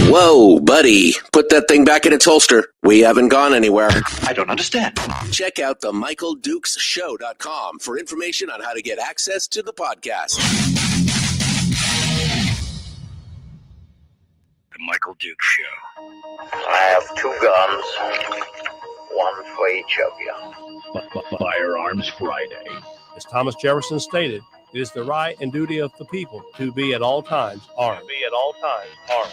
Whoa, buddy. Put that thing back in its holster. We haven't gone anywhere. I don't understand. Check out the MichaelDukesShow.com for information on how to get access to the podcast. The Michael Dukes Show. I have 2 guns, one for each of you. Firearms Friday. As Thomas Jefferson stated, it is the right and duty of the people to be at all times armed. Say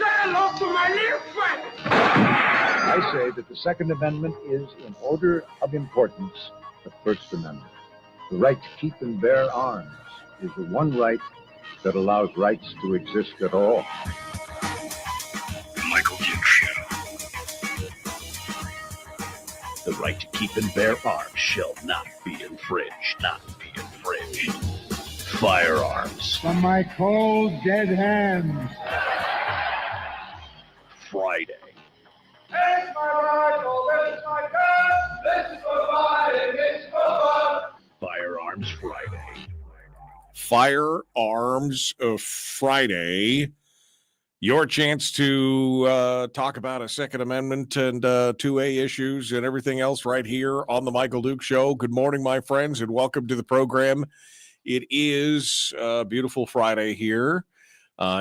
hello to my little friend. I say that the Second Amendment is, in order of importance, the First Amendment. The right to keep and bear arms is the one right that allows rights to exist at all. The Michael Dukes Show. The right to keep and bear arms shall not be infringed. Firearms. From my cold, dead hands. Friday. This is my rifle, this is my gun, this is for fighting, this is for fun. Firearms Friday. Firearms Friday. Your chance to talk about a Second Amendment and 2A issues and everything else right here on the Michael Dukes Show. Good morning, my friends, and welcome to the program. It is a beautiful Friday here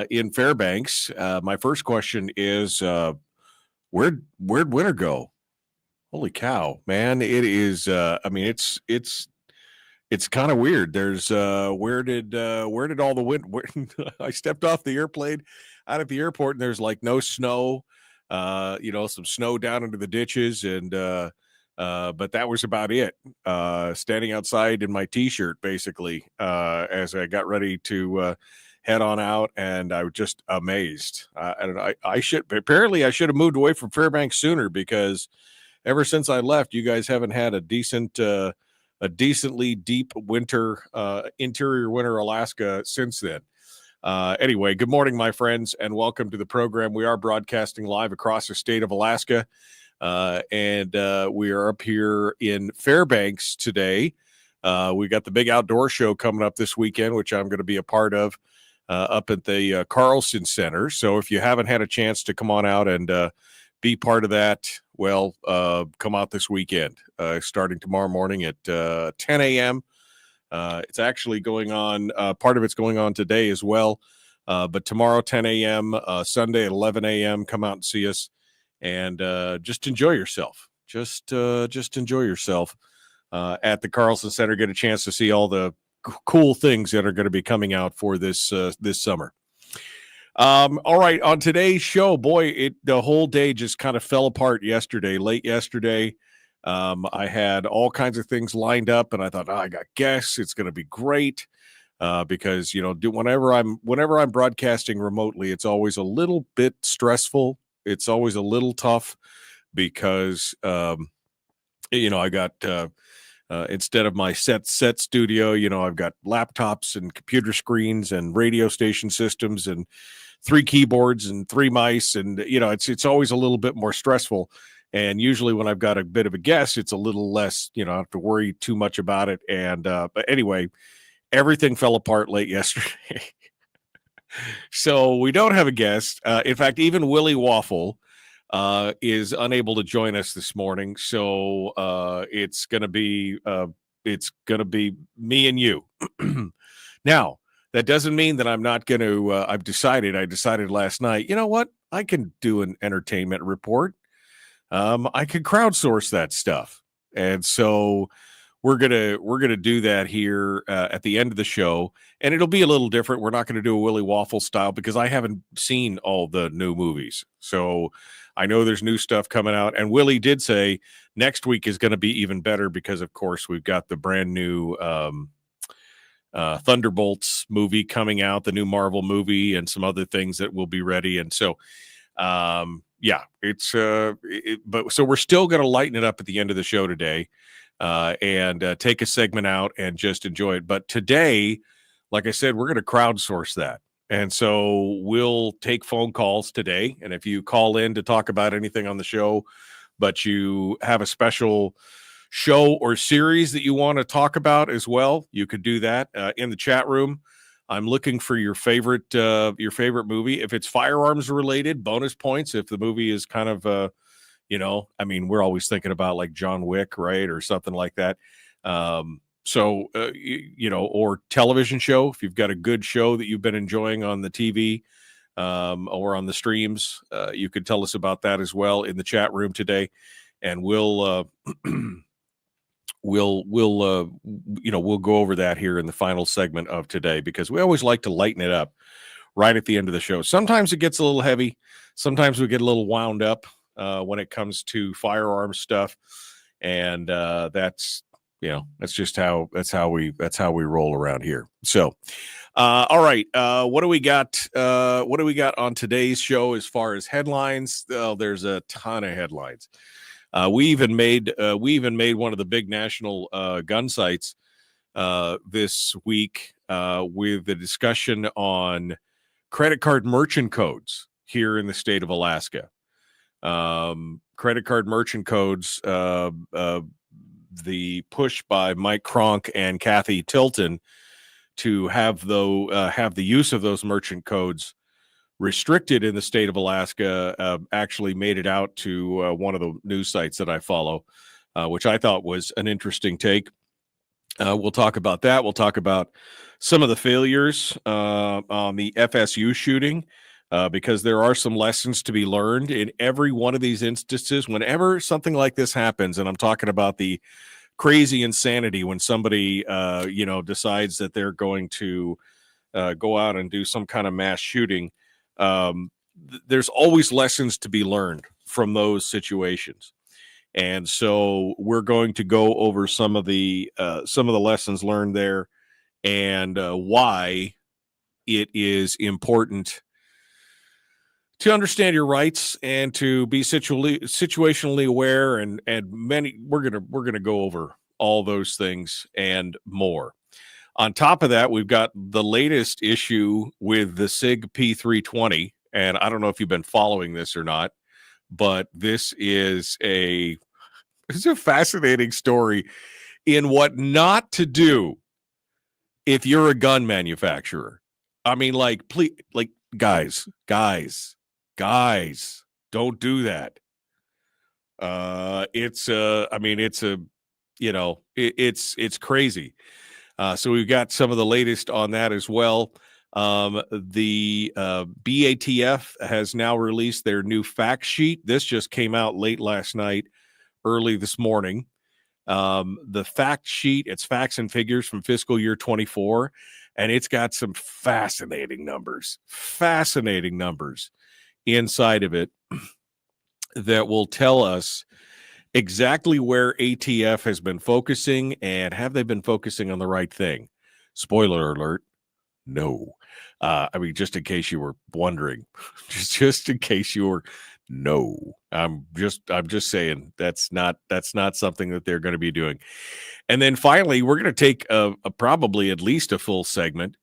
in Fairbanks. My first question is, where'd winter go? Holy cow, man! It is. It's kind of weird. There's where did all the wind? I stepped off the airplane out at the airport, and there's like no snow. Some snow down into the ditches, and but that was about it. Standing outside in my t-shirt, basically, as I got ready to head on out, and I was just amazed. And I should have moved away from Fairbanks sooner, because ever since I left, you guys haven't had a decently deep winter, interior winter Alaska since then. Anyway, good morning, my friends, and welcome to the program. We are broadcasting live across the state of Alaska. And we are up here in Fairbanks today. We got the big outdoor show coming up this weekend, which I'm going to be a part of up at the Carlson Center. So if you haven't had a chance to come on out and be part of that, well, come out this weekend, starting tomorrow morning at 10 a.m. It's actually going on. Part of it's going on today as well. But tomorrow, 10 a.m., Sunday at 11 a.m., come out and see us. And just enjoy yourself. Just enjoy yourself at the Carlson Center. Get a chance to see all the cool things that are going to be coming out for this summer. All right, on today's show, boy, the whole day just kind of fell apart yesterday. Late yesterday, I had all kinds of things lined up, and I thought, I got guests. It's going to be great. Because whenever I'm broadcasting remotely, it's always a little bit stressful. It's always a little tough because, I got, instead of my set studio, I've got laptops and computer screens and radio station systems and 3 keyboards and 3 mice. And, it's always a little bit more stressful. And usually when I've got a bit of a guest, it's a little less, I don't have to worry too much about it. And, but anyway, everything fell apart late yesterday. So we don't have a guest. In fact, even Willie Waffle is unable to join us this morning. So it's gonna be me and you. Now, that doesn't mean that I'm not going to. I decided last night. You know what? I can do an entertainment report. I could crowdsource that stuff, and so we're gonna do that here at the end of the show, and it'll be a little different. We're not going to do a Willie Waffle style because I haven't seen all the new movies, so I know there's new stuff coming out. And Willie did say next week is going to be even better because, of course, we've got the brand new Thunderbolts movie coming out, the new Marvel movie, and some other things that will be ready. And so, so we're still going to lighten it up at the end of the show today. And take a segment out and just enjoy it. But today, like I said, we're going to crowdsource that. And so we'll take phone calls today. And if you call in to talk about anything on the show, but you have a special show or series that you want to talk about as well, you could do that in the chat room. I'm looking for your favorite movie. If it's firearms related, bonus points. If the movie is kind of we're always thinking about like John Wick, right, or something like that. Or television show. If you've got a good show that you've been enjoying on the TV or on the streams, you could tell us about that as well in the chat room today, and we'll go over that here in the final segment of today, because we always like to lighten it up right at the end of the show. Sometimes it gets a little heavy. Sometimes we get a little wound up when it comes to firearm stuff, and that's how we roll around here. So, all right, what do we got? What do we got on today's show as far as headlines? There's a ton of headlines. We even made one of the big national gun sites this week with the discussion on credit card merchant codes here in the state of Alaska. Credit card merchant codes, the push by Mike Cronk and Kathy Tilton to have the use of those merchant codes restricted in the state of Alaska actually made it out to one of the news sites that I follow, which I thought was an interesting take. We'll talk about that. We'll talk about some of the failures on the FSU shooting, because there are some lessons to be learned in every one of these instances. Whenever something like this happens, and I'm talking about the crazy insanity when somebody, decides that they're going to go out and do some kind of mass shooting, there's always lessons to be learned from those situations. And so we're going to go over some of the lessons learned there, and why it is important to understand your rights and to be situationally aware, and we're gonna go over all those things and more. On top of that, we've got the latest issue with the SIG P320, and I don't know if you've been following this or not, but this is a fascinating story in what not to do if you're a gun manufacturer. I mean, like, please, like, guys, don't do that. It's crazy. So we've got some of the latest on that as well. The BATF has now released their new fact sheet. This just came out late last night, early this morning. The fact sheet, it's facts and figures from fiscal year 24, and it's got some fascinating numbers inside of it that will tell us exactly where ATF has been focusing, and have they been focusing on the right thing? Spoiler alert, no. Just in case you were wondering, just in case you were, no. I'm just saying that's not something that they're going to be doing. And then finally, we're going to take a probably at least a full segment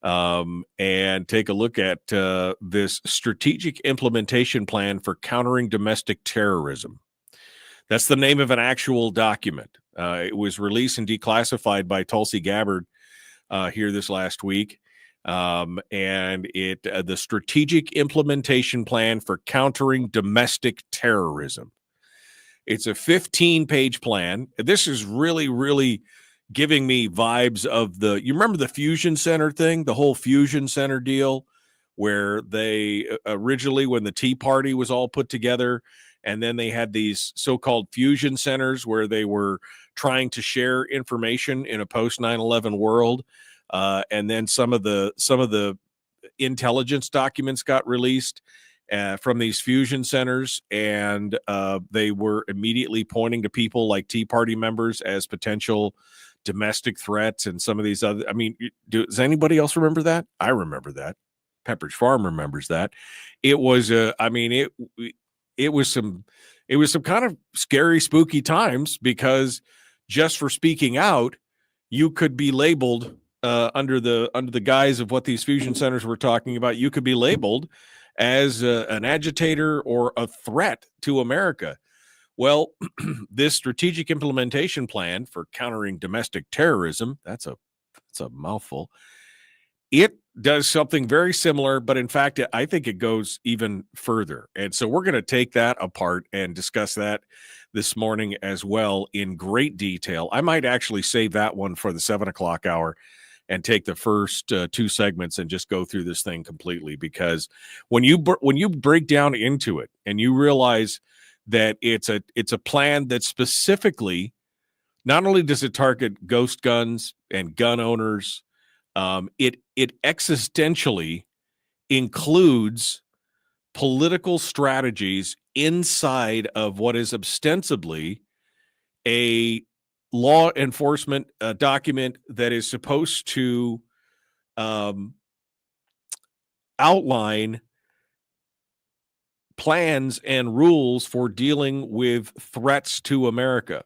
and take a look at this strategic implementation plan for countering domestic terrorism. That's the name of an actual document. It was released and declassified by Tulsi Gabbard here this last week. And the strategic implementation plan for countering domestic terrorism. It's a 15-page plan. This is really, really giving me vibes of you remember the Fusion Center thing, the whole Fusion Center deal, where they originally, when the Tea Party was all put together, and then they had these so-called fusion centers where they were trying to share information in a post 9/11 world. And then some of the intelligence documents got released from these fusion centers, and they were immediately pointing to people like Tea Party members as potential domestic threats, and some of these other. I mean, does anybody else remember that? I remember that. Pepperidge Farm remembers that. It was it was some kind of scary, spooky times, because just for speaking out, you could be labeled under the guise of what these fusion centers were talking about. You could be labeled as an agitator or a threat to America. Well, this strategic implementation plan for countering domestic terrorism, that's a mouthful, It does something very similar, but in fact, I think it goes even further. And so we're going to take that apart and discuss that this morning as well in great detail. I might actually save that one for the 7 o'clock hour and take the first 2 segments and just go through this thing completely, because when you break down into it and you realize that it's a plan that specifically, not only does it target ghost guns and gun owners, it existentially includes political strategies inside of what is ostensibly a law enforcement document that is supposed to outline plans and rules for dealing with threats to America.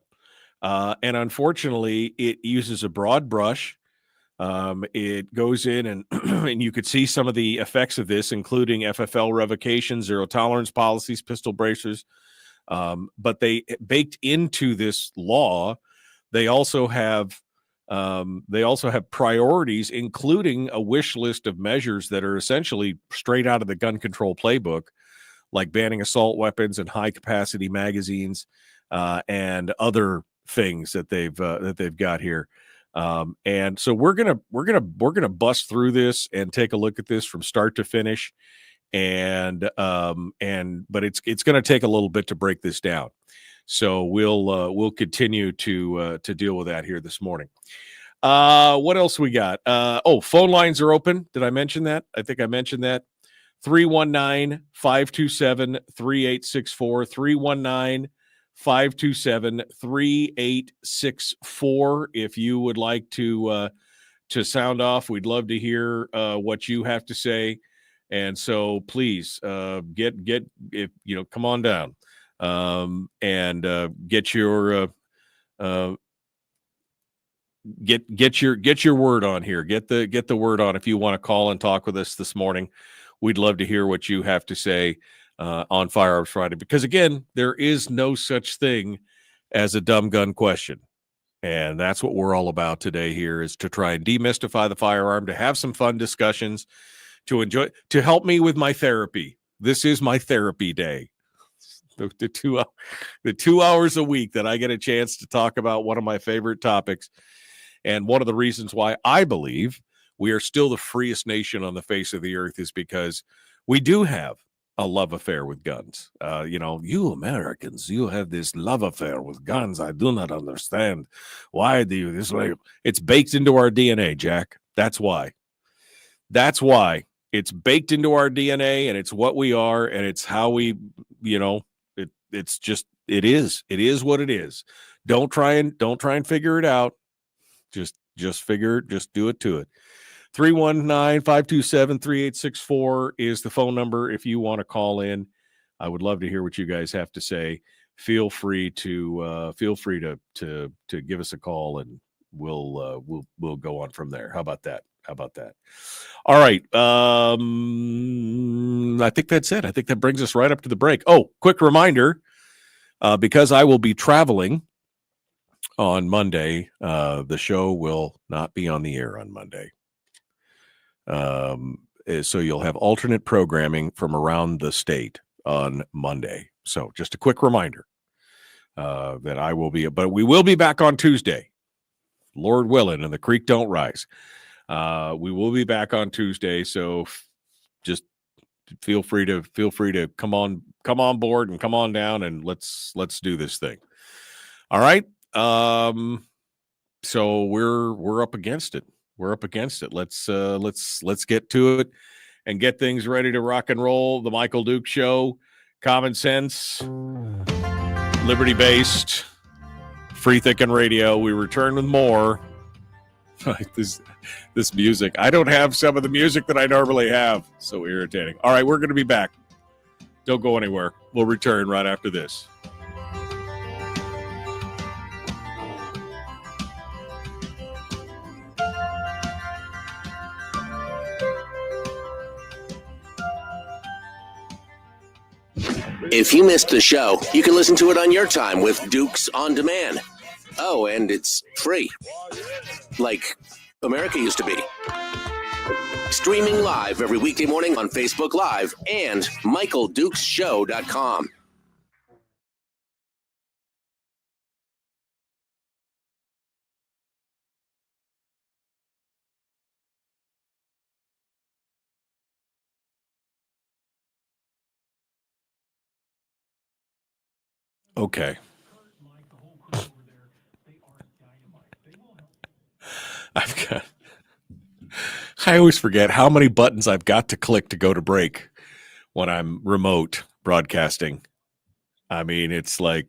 And unfortunately, it uses a broad brush. It goes in and and you could see some of the effects of this, including FFL revocation, zero tolerance policies, pistol bracers. But they baked into this law, they also have priorities, including a wish list of measures that are essentially straight out of the gun control playbook, like banning assault weapons and high capacity magazines, and other things that they've got here. And so we're gonna bust through this and take a look at this from start to finish. But it's going to take a little bit to break this down. So we'll continue to deal with that here this morning. What else we got? Phone lines are open. Did I mention that? I think I mentioned that. 319-527-3864, 319-527-3864. If you would like to sound off, we'd love to hear what you have to say. And so please get if come on down and get your get your word on here. Get the word on if you want to call and talk with us this morning. We'd love to hear what you have to say on Firearms Friday, because again, there is no such thing as a dumb gun question. And that's what we're all about today here, is to try and demystify the firearm, to have some fun discussions, to enjoy, to help me with my therapy. This is my therapy day. The 2 hours a week that I get a chance to talk about one of my favorite topics. And one of the reasons why I believe we are still the freest nation on the face of the earth is because we do have a love affair with guns. You Americans, you have this love affair with guns. I do not understand. Why do you this way? It's baked into our DNA, Jack. That's why. It's baked into our DNA, and it's what we are, and it's how we, it's just, it is what it is. Don't try and figure it out. Just do it to it. 319-527-3864 is the phone number. If you want to call in, I would love to hear what you guys have to say. Feel free to give us a call, and we'll go on from there. How about that? All right. I think that's it. I think that brings us right up to the break. Oh, quick reminder, because I will be traveling on Monday, the show will not be on the air on Monday. So you'll have alternate programming from around the state on Monday. So just a quick reminder that I will be, but we will be back on Tuesday, Lord willing, and the creek don't rise. We will be back on Tuesday, so just feel free to come on board and come on down, and let's do this thing. All right. So we're up against it. Let's get to it and get things ready to rock and roll. The Michael Duke Show, common sense, liberty-based, free thinking radio. We return with more. This music. I don't have some of the music that I normally have. So irritating. All right, we're going to be back. Don't go anywhere. We'll return right after this. If you missed the show, you can listen to it on your time with Dukes On Demand. Oh, and it's free. Like America used to be. Streaming live every weekday morning on Facebook Live and MichaelDukesShow.com. Okay. I always forget how many buttons I've got to click to go to break when I'm remote broadcasting. I mean, it's like,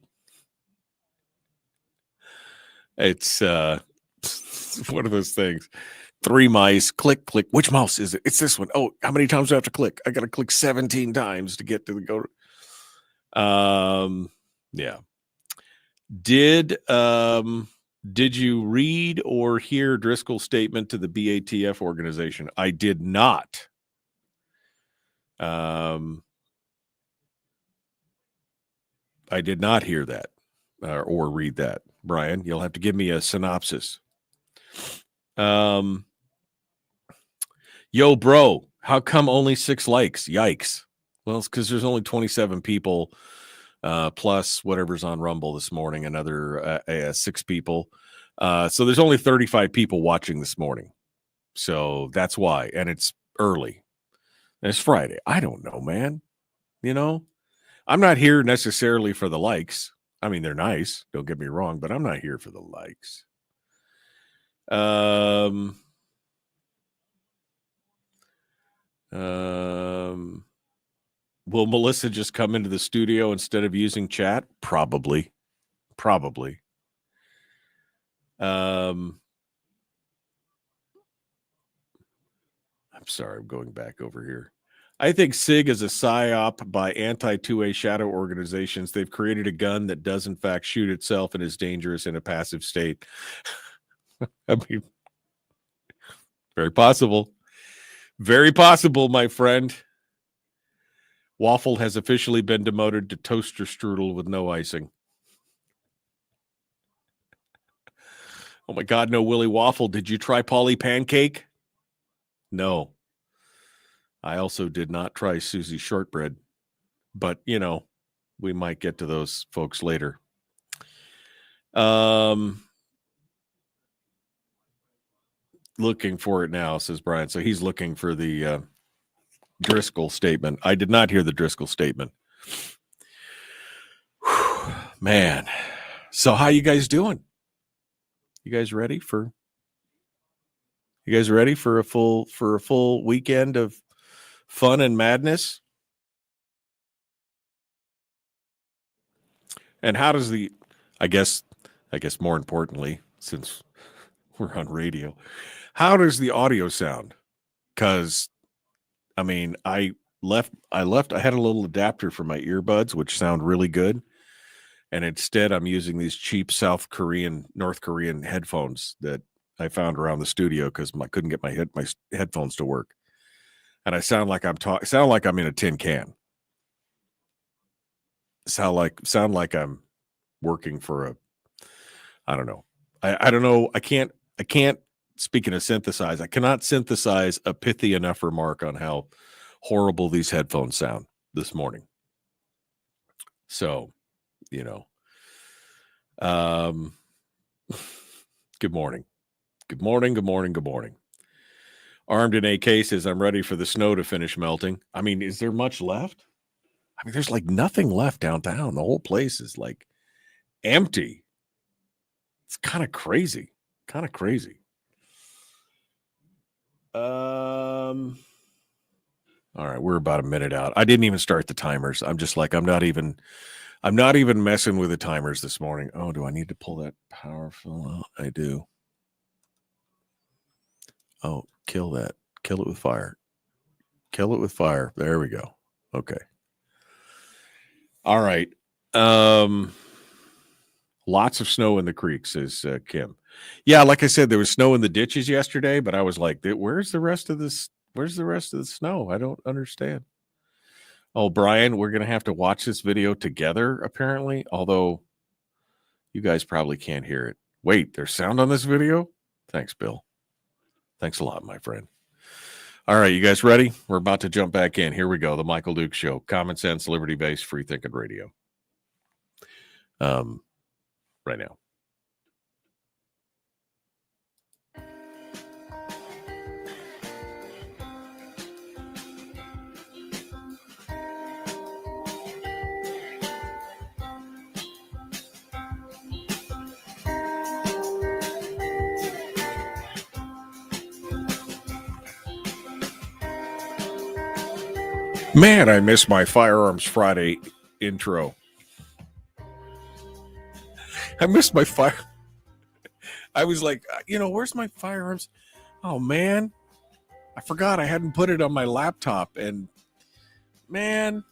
it's one of those things. 3 mice, click, click. Which mouse is it? It's this one. Oh, how many times do I have to click? I got to click 17 times to get to the go. Yeah. Did you read or hear Driscoll's statement to the BATF organization? I did not. I did not hear that or read that. Brian, you'll have to give me a synopsis. Yo, bro, how come only 6 likes? Yikes. Well, it's because there's only 27 people plus whatever's on Rumble this morning, another 6 people. So there's only 35 people watching this morning. So that's why. And it's early. And it's Friday. I don't know, man. You know, I'm not here necessarily for the likes. I mean, they're nice. Don't get me wrong, but I'm not here for the likes. Will Melissa just come into the studio instead of using chat? Probably. I'm sorry, I'm going back over here. I think SIG is a psyop by anti-2A shadow organizations. They've created a gun that does in fact shoot itself and is dangerous in a passive state. I mean, very possible. Very possible, my friend. Waffle has officially been demoted to toaster strudel with no icing. Oh my God, no Willie Waffle. Did you try Polly Pancake? No. I also did not try Susie Shortbread. But, you know, we might get to those folks later. Looking for it now, says Brian. So he's looking for the Driscoll statement. I did not hear the Driscoll statement. Whew, man. So how you guys doing? You guys ready for a full weekend of fun and madness? And how does I guess more importantly, since we're on radio, how does the audio sound? Because I mean, I had a little adapter for my earbuds, which sound really good. And instead I'm using these cheap North Korean headphones that I found around the studio because I couldn't get my headphones to work. And I sound like I'm in a tin can. Sound like I'm working for I don't know. I don't know. I can't, speaking of synthesize, I cannot synthesize a pithy enough remark on how horrible these headphones sound this morning. So, you know, good morning. Good morning. Armed in AK says, I'm ready for the snow to finish melting. I mean, is there much left? I mean, there's like nothing left downtown. The whole place is like empty. It's kind of crazy. All right, we're about a minute out. I didn't even start the timers. I'm just like, I'm not even messing with the timers this morning. Oh, do I need to pull that powerful out? I do. Oh, kill that. Kill it with fire. There we go. Okay. All right. Lots of snow in the creek, says Kim. Yeah, like I said, there was snow in the ditches yesterday, but I was like, where's the rest of this? Where's the rest of the snow? I don't understand. Oh, Brian, we're going to have to watch this video together, apparently, although you guys probably can't hear it. Wait, there's sound on this video? Thanks, Bill. Thanks a lot, my friend. All right, you guys ready? We're about to jump back in. Here we go. The Michael Duke Show. Common sense, liberty-based, free-thinking radio. Right now. Man, I miss my Firearms Friday intro. I missed my fire. I was like, where's my firearms? Oh, man. I forgot I hadn't put it on my laptop. And, man,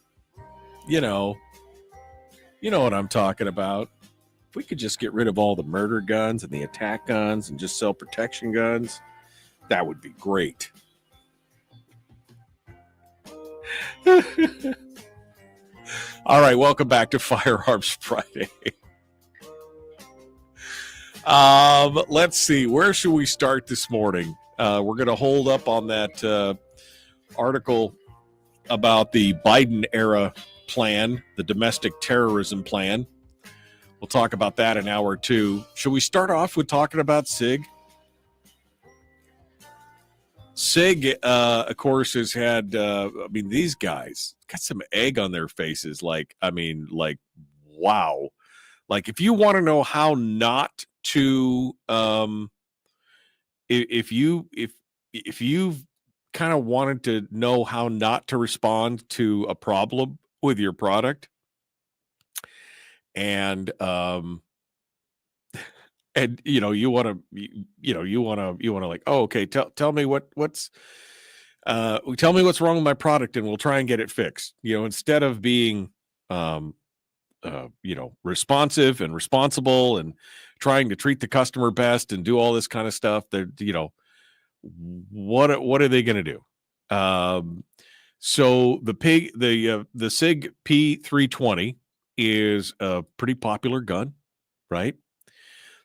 you know what I'm talking about. If we could just get rid of all the murder guns and the attack guns and just self-protection guns, that would be great. All right, welcome back to Firearms Friday. Let's see, where should we start this morning? We're going to hold up on that article about the Biden era plan, the domestic terrorism plan. We'll talk about that in hour 2. Should we start off with talking about SIG? SIG, of course, has had, these guys got some egg on their faces. Wow. Like, if you want to know how not to, if you've kind of wanted to know how not to respond to a problem with your product, and you want to like, oh, okay, tell me what's wrong with my product and we'll try and get it fixed. Instead of being responsive and responsible and trying to treat the customer best and do all this kind of stuff, what are they going to do? So the SIG P320 is a pretty popular gun, right?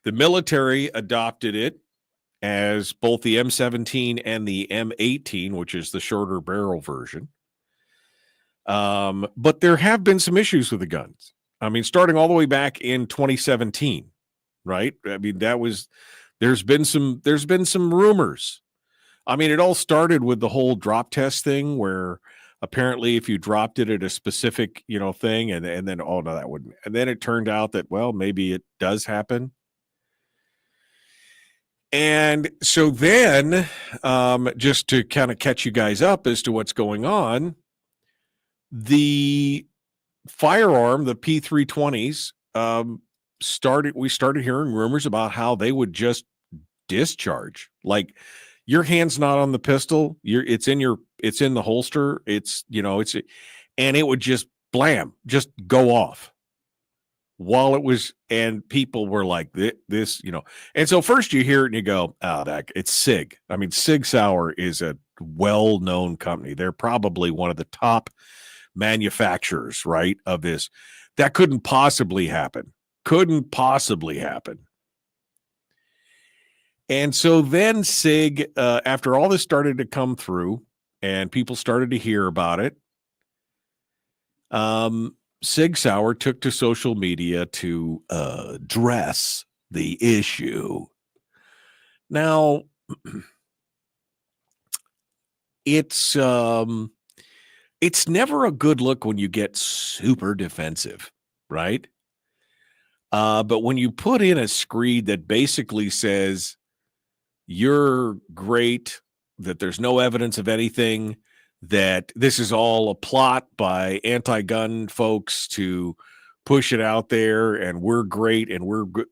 The military adopted it as both the M17 and the M18, which is the shorter barrel version. But there have been some issues with the guns. Starting all the way back in 2017, right? There's been some rumors. It all started with the whole drop test thing where apparently if you dropped it at a specific, thing and then, oh no, that wouldn't. And then it turned out that, well, maybe it does happen. And so then, just to kind of catch you guys up as to what's going on, the firearm, the P320s, we started hearing rumors about how they would just discharge. Like, your hand's not on the pistol, it's in the holster, and it would just blam, just go off. While it was, and people were like this, and so first you hear it and you go, oh, it's SIG. Sig Sauer is a well-known company. They're probably one of the top manufacturers, right, of this. That couldn't possibly happen. And so then SIG, after all this started to come through and people started to hear about it, Sig Sauer took to social media to address the issue. Now, it's never a good look when you get super defensive, right? But when you put in a screed that basically says you're great, that there's no evidence of anything, that this is all a plot by anti-gun folks to push it out there, and we're great, and we're good,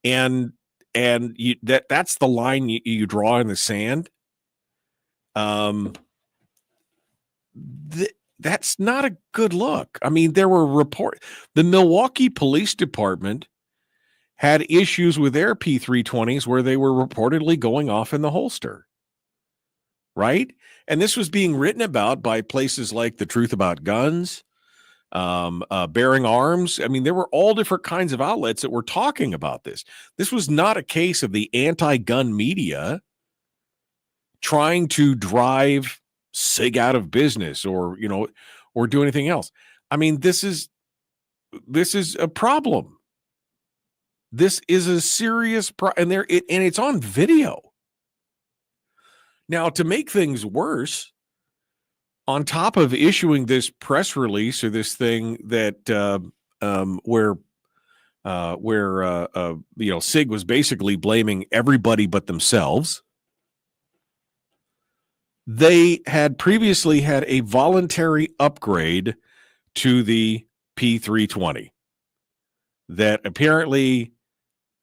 and that's the line you draw in the sand. That's not a good look. There were the Milwaukee Police Department had issues with their P320s where they were reportedly going off in the holster, right? And this was being written about by places like The Truth About Guns, Bearing Arms. There were all different kinds of outlets that were talking about this. This was not a case of the anti-gun media trying to drive SIG out of business or, or do anything else. I mean, this is a problem. This is a serious problem, and it's on video. Now, to make things worse, on top of issuing this press release or this thing that where SIG was basically blaming everybody but themselves, they had previously had a voluntary upgrade to the P320 that apparently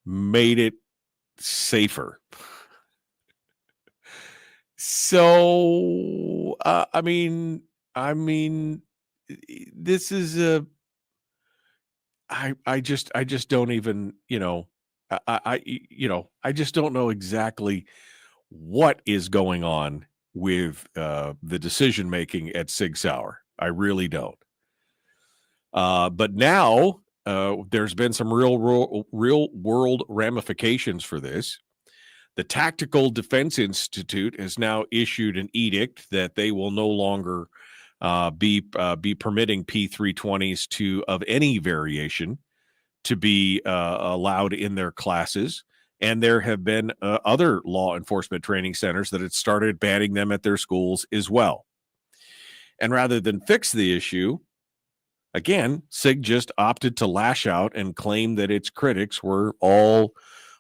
made it safer. So, I mean, this is I just don't even, I just don't know exactly what is going on with the decision making at Sig Sauer. I really don't. But now there's been some real world ramifications for this. The Tactical Defense Institute has now issued an edict that they will no longer be permitting P320s of any variation to be allowed in their classes. And there have been other law enforcement training centers that had started banning them at their schools as well. And rather than fix the issue, again, SIG just opted to lash out and claim that its critics were all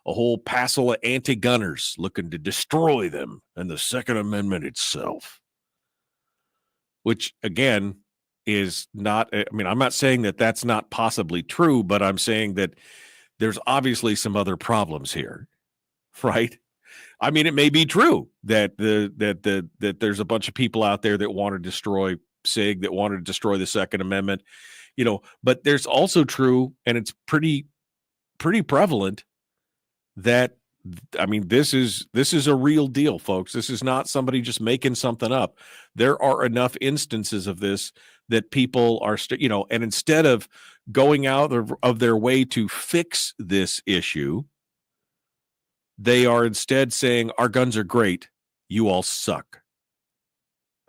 a whole passel of anti-gunners looking to destroy them and the Second Amendment itself. Which, again, is not, I mean, I'm not saying that that's not possibly true, but I'm saying that there's obviously some other problems here, right? I mean, it may be true that that there's a bunch of people out there that want to destroy SIG, that want to destroy the Second Amendment, but there's also true, and it's pretty prevalent, that, I mean, this is a real deal, folks. This is not somebody just making something up. There are enough instances of this that people are, and instead of going out of their way to fix this issue, they are instead saying, our guns are great, you all suck,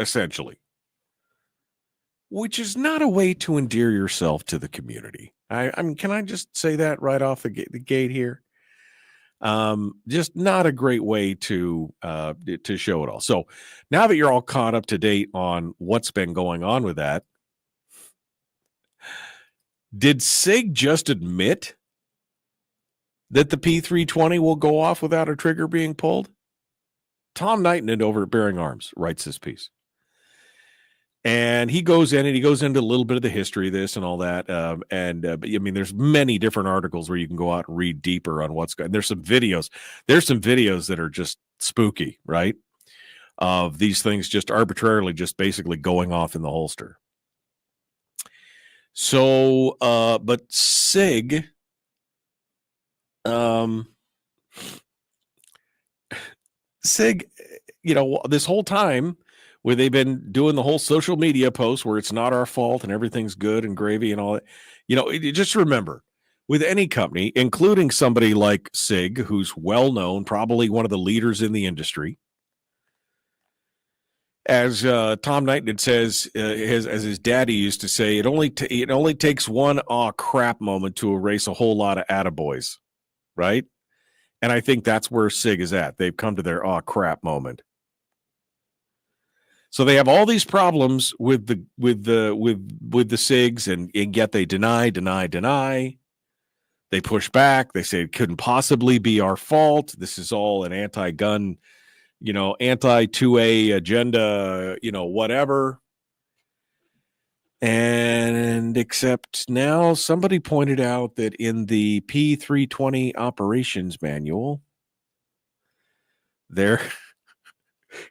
essentially. Which is not a way to endear yourself to the community. I mean, can I just say that right off the gate here? Just not a great way to show it all. So now that you're all caught up to date on what's been going on with that, did SIG just admit that the P320 will go off without a trigger being pulled? Tom Knighton over at Bearing Arms writes this piece. And he goes into a little bit of the history of this and all that. But I mean, there's many different articles where you can go out and read deeper on what's going. There's some videos that are just spooky, right? Of these things just arbitrarily, just basically going off in the holster. So, but SIG, this whole time, where they've been doing the whole social media posts where it's not our fault and everything's good and gravy and all that. Just remember, with any company, including somebody like SIG, who's well known, probably one of the leaders in the industry, as Tom Knighton says, as his daddy used to say, it only takes one aw crap moment to erase a whole lot of attaboys, right? And I think that's where SIG is at. They've come to their aw crap moment. So they have all these problems with the SIGs, and yet they deny. They push back. They say it couldn't possibly be our fault. This is all an anti-gun, anti-2A agenda, whatever. And except now somebody pointed out that in the P320 operations manual,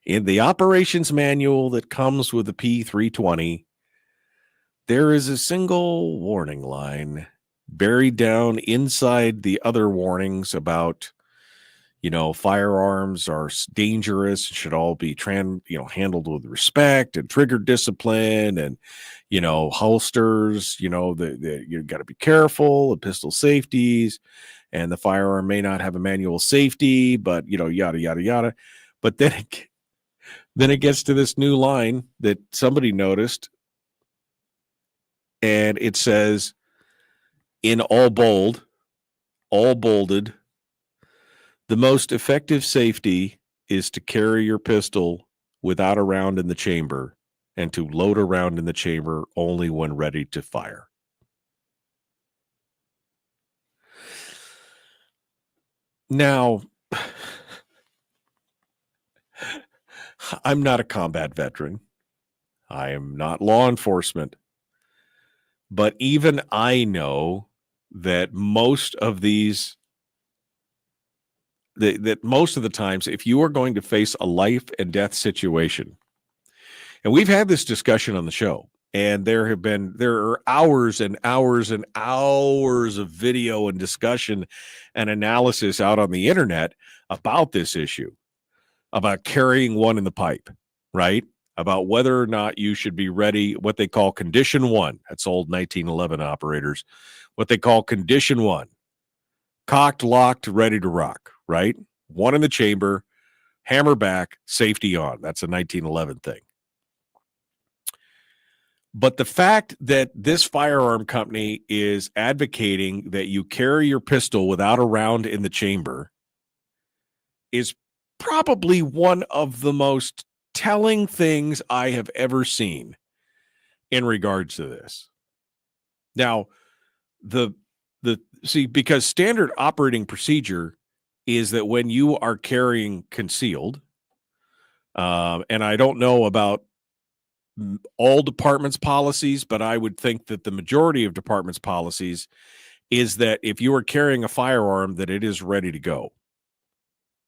in the operations manual that comes with the P320, there is a single warning line buried down inside the other warnings about, firearms are dangerous, should all be handled with respect, and trigger discipline, and holsters, you got to be careful, and pistol safeties, and the firearm may not have a manual safety, but yada yada yada. But Then it gets to this new line that somebody noticed, and it says in all bolded, the most effective safety is to carry your pistol without a round in the chamber and to load a round in the chamber only when ready to fire. Now, I'm not a combat veteran. I am not law enforcement. But even I know that most of these, that most of the times, if you are going to face a life and death situation, and we've had this discussion on the show, and there are hours and hours and hours of video and discussion and analysis out on the internet about this issue, about carrying one in the pipe, right? About whether or not you should be ready, what they call condition one. That's old 1911 operators. What they call condition one. Cocked, locked, ready to rock, right? One in the chamber, hammer back, safety on. That's a 1911 thing. But the fact that this firearm company is advocating that you carry your pistol without a round in the chamber is probably one of the most telling things I have ever seen in regards to this. Now, because standard operating procedure is that when you are carrying concealed, and I don't know about all departments' policies, but I would think that the majority of departments' policies is that if you are carrying a firearm, that it is ready to go.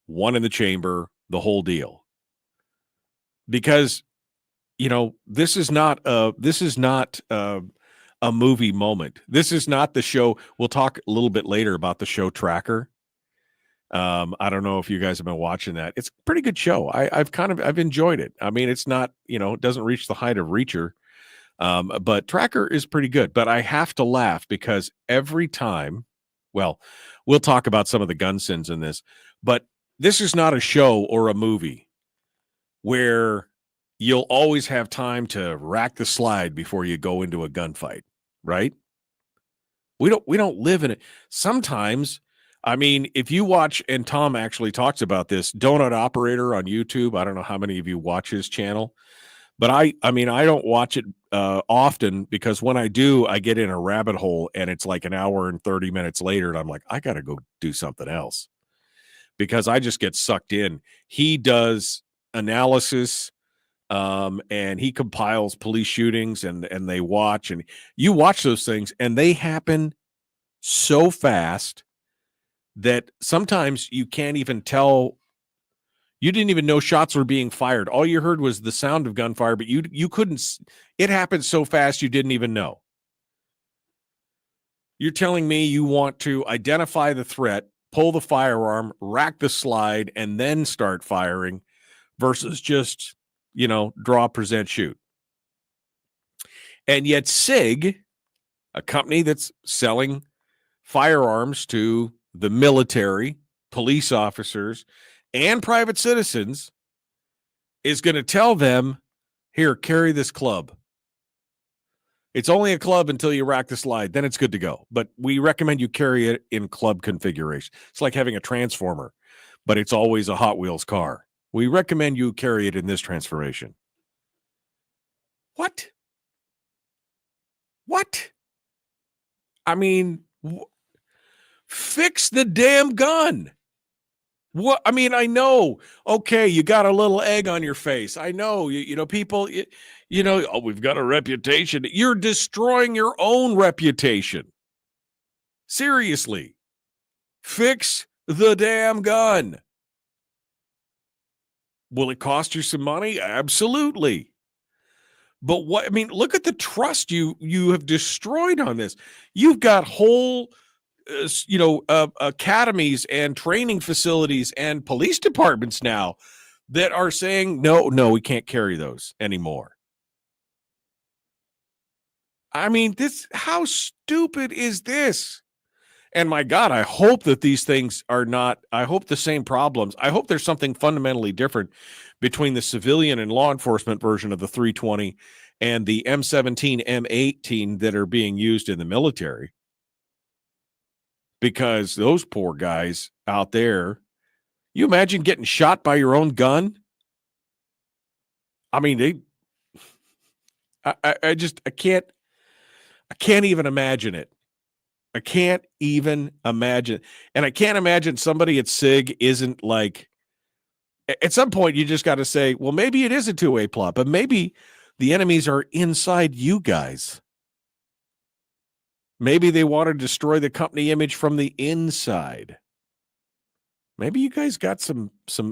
One in the chamber, the whole deal. Because, this is not a movie moment. This is not the show. We'll talk a little bit later about the show Tracker. I don't know if you guys have been watching that. It's a pretty good show. I've enjoyed it. I mean, it's not, it doesn't reach the height of Reacher. But Tracker is pretty good. But I have to laugh because every time, well, we'll talk about some of the gun sins in this, but this is not a show or a movie where you'll always have time to rack the slide before you go into a gunfight, right? We don't live in it. Sometimes, I mean, if you watch, and Tom actually talks about this, Donut Operator on YouTube. I don't know how many of you watch his channel, but I don't watch it often because when I do, I get in a rabbit hole and it's like an hour and 30 minutes later. And I'm like, I got to go do something else because I just get sucked in. He does analysis and he compiles police shootings and they watch, and you watch those things and they happen so fast that sometimes you can't even tell. You didn't even know shots were being fired. All you heard was the sound of gunfire, but you couldn't. It happened so fast you didn't even know. You're telling me you want to identify the threat, pull the firearm, rack the slide, and then start firing versus just, draw, present, shoot. And yet SIG, a company that's selling firearms to the military, police officers, and private citizens, is going to tell them, here, carry this club. It's only a club until you rack the slide. Then it's good to go. But we recommend you carry it in club configuration. It's like having a transformer, but it's always a Hot Wheels car. We recommend you carry it in this transformation. What? I mean, fix the damn gun. What? I mean, I know. Okay, you got a little egg on your face. I know. People. Oh, we've got a reputation. You're destroying your own reputation. Seriously, fix the damn gun. Will it cost you some money? Absolutely. But look at the trust you have destroyed on this. You've got whole academies and training facilities and police departments now that are saying, no, we can't carry those anymore. I mean, how stupid is this? And my God, I hope that these things are not, I hope the same problems. I hope there's something fundamentally different between the civilian and law enforcement version of the 320 and the M17, M18 that are being used in the military. Because those poor guys out there, you imagine getting shot by your own gun? I mean, I can't even imagine it. I can't even imagine. And I can't imagine somebody at SIG isn't like, at some point you just got to say, well, maybe it is a two-way plot, but maybe the enemies are inside you guys. Maybe they want to destroy the company image from the inside. Maybe you guys got some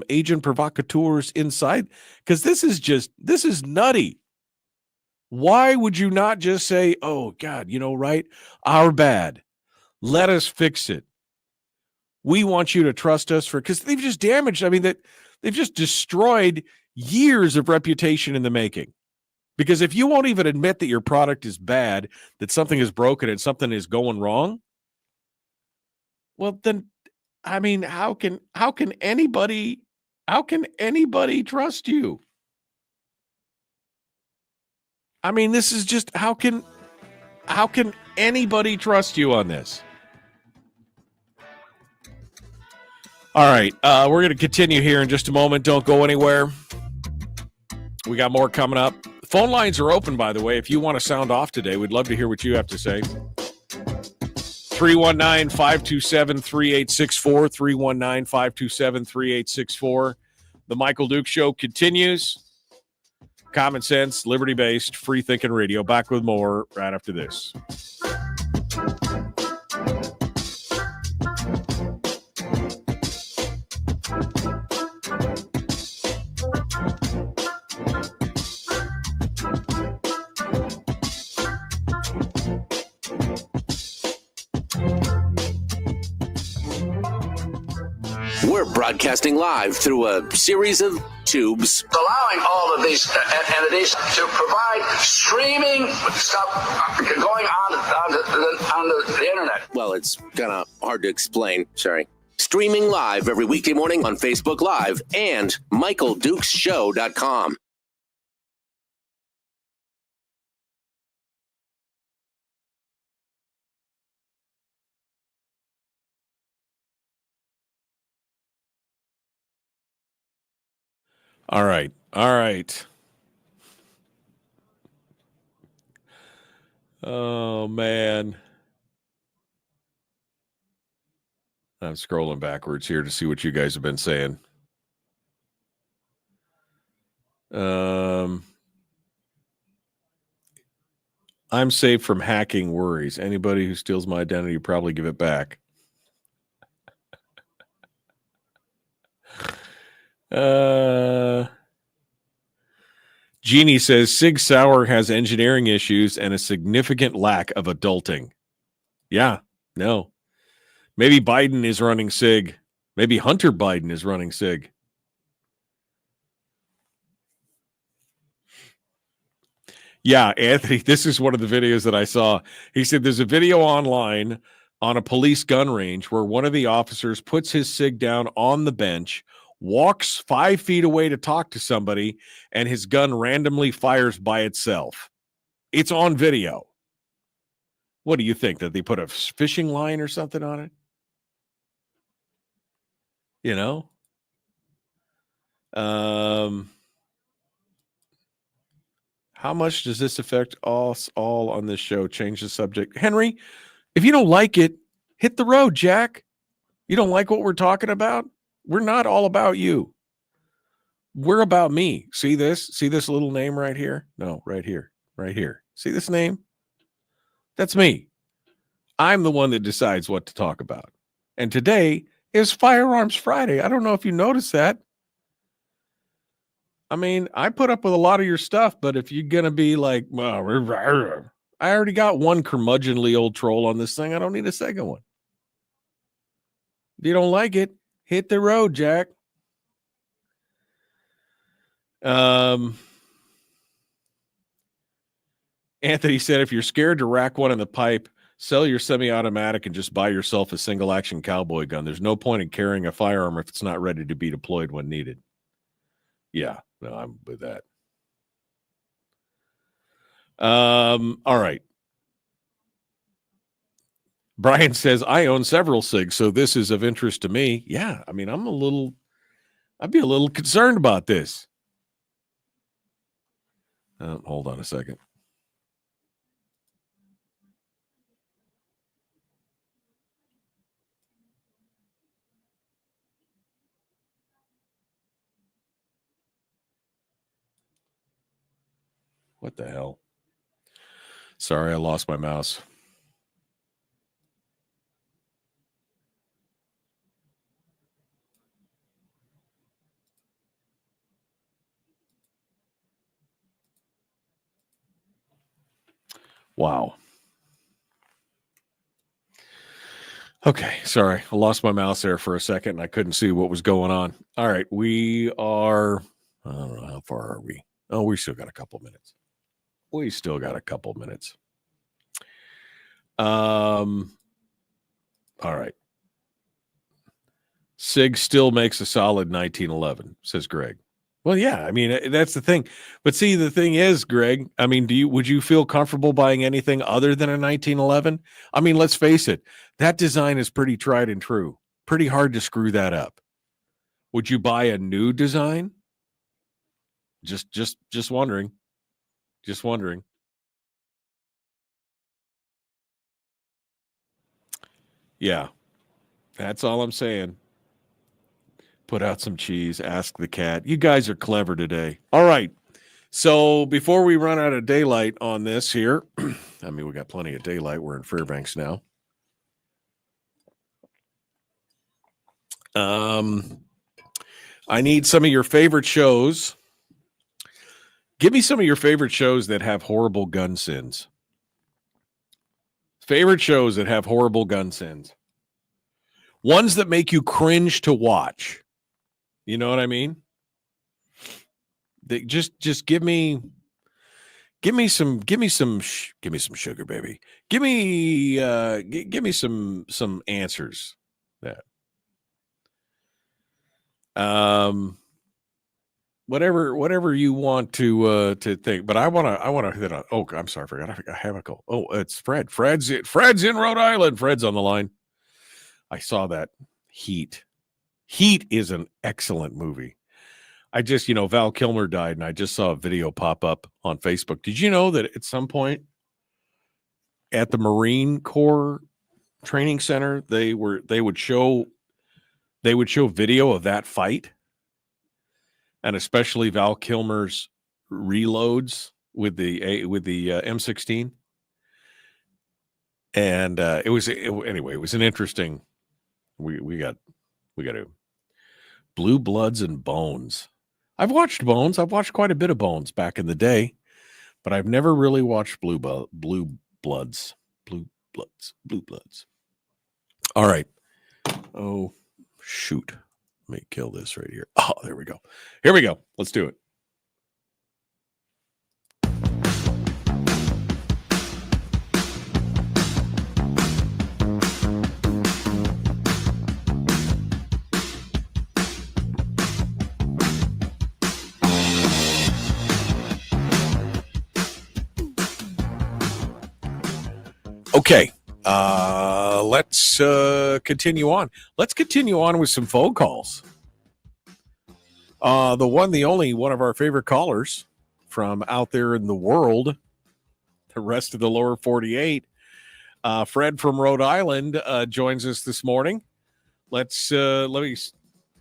agent provocateurs inside, because this is nutty. Why would you not just say, oh God, right? Our bad. Let us fix it. We want you to trust us because they've just damaged. I mean, they've just destroyed years of reputation in the making. Because if you won't even admit that your product is bad, that something is broken and something is going wrong, well, then, I mean, how can anybody trust you? I mean, this is just, how can anybody trust you on this? All right, we're going to continue here in just a moment. Don't go anywhere. We got more coming up. Phone lines are open, by the way. If you want to sound off today, we'd love to hear what you have to say. 319-527-3864, 319-527-3864. The Michael Duke Show continues. Common sense, liberty-based, free-thinking radio. Back with more right after this. We're broadcasting live through a series of tubes. Allowing all of these entities to provide streaming stuff going on the internet. Well, it's kind of hard to explain. Sorry. Streaming live every weekday morning on Facebook Live and MichaelDukesShow.com. All right. Oh, man. I'm scrolling backwards here to see what you guys have been saying. I'm safe from hacking worries. Anybody who steals my identity probably give it back. Jeannie says Sig Sauer has engineering issues and a significant lack of adulting. Yeah, no. Maybe Biden is running Sig. Maybe Hunter Biden is running Sig. Yeah, Anthony, this is one of the videos that I saw. He said there's a video online on a police gun range where one of the officers puts his Sig down on the bench, walks 5 feet away to talk to somebody, and his gun randomly fires by itself. It's on video. What do you think? That they put a fishing line or something on it? You know? How much does this affect us all on this show? Change the subject. Henry, if you don't like it, hit the road, Jack. You don't like what we're talking about? We're not all about you. We're about me. See this? See this little name right here? No, right here. Right here. See this name? That's me. I'm the one that decides what to talk about. And today is Firearms Friday. I don't know if you noticed that. I mean, I put up with a lot of your stuff, but if you're going to be like, well, I already got one curmudgeonly old troll on this thing. I don't need a second one. If you don't like it, hit the road, Jack. Anthony said, if you're scared to rack one in the pipe, Sell your semi-automatic and just buy yourself a single-action cowboy gun. There's no point in carrying a firearm if it's not ready to be deployed when needed. Yeah, no, I'm with that. All right. Brian says, I own several SIGs, so this is of interest to me. Yeah, I mean, I'd be a little concerned about this. Hold on a second. What the hell? Sorry, I lost my mouse. Wow. Okay, sorry. I lost my mouse there for a second and I couldn't see what was going on. All right, we are, I don't know, how far are we? Oh, we still got a couple minutes. All right. SIG still makes a solid 1911, says Greg. Well, yeah, I mean, that's the thing. But see, the thing is, Greg, I mean, would you feel comfortable buying anything other than a 1911? I mean, let's face it, that design is pretty tried and true. Pretty hard to screw that up. Would you buy a new design? Just wondering. Just wondering. Yeah. That's all I'm saying. Put out some cheese, ask the cat. You guys are clever today. All right. So before we run out of daylight on this here, I mean, we got plenty of daylight. We're in Fairbanks now. I need some of your favorite shows. Give me some of your favorite shows that have horrible gun sins. Favorite shows that have horrible gun sins. Ones that make you cringe to watch. You know what I mean? They just give me some sugar, baby. Give me some answers. That whatever you want to think, but I want to hit on. Oh, I'm sorry, I forgot. I have a call. Oh, it's Fred. Fred's in Rhode Island. Fred's on the line. I saw that. Heat is an excellent movie. I just, Val Kilmer died, and I just saw a video pop up on Facebook. Did you know that at some point at the Marine Corps Training Center, they would show video of that fight, and especially Val Kilmer's reloads with the M16, and it was an interesting. We got to Blue Bloods and Bones. I've watched Bones. I've watched quite a bit of Bones back in the day, but I've never really watched Blue Bloods. All right. Oh, shoot. Let me kill this right here. Oh, there we go. Here we go. Let's do it. Okay, let's continue on. Let's continue on with some phone calls. The only one of our favorite callers from out there in the world, the rest of the lower 48, Fred from Rhode Island joins us this morning. I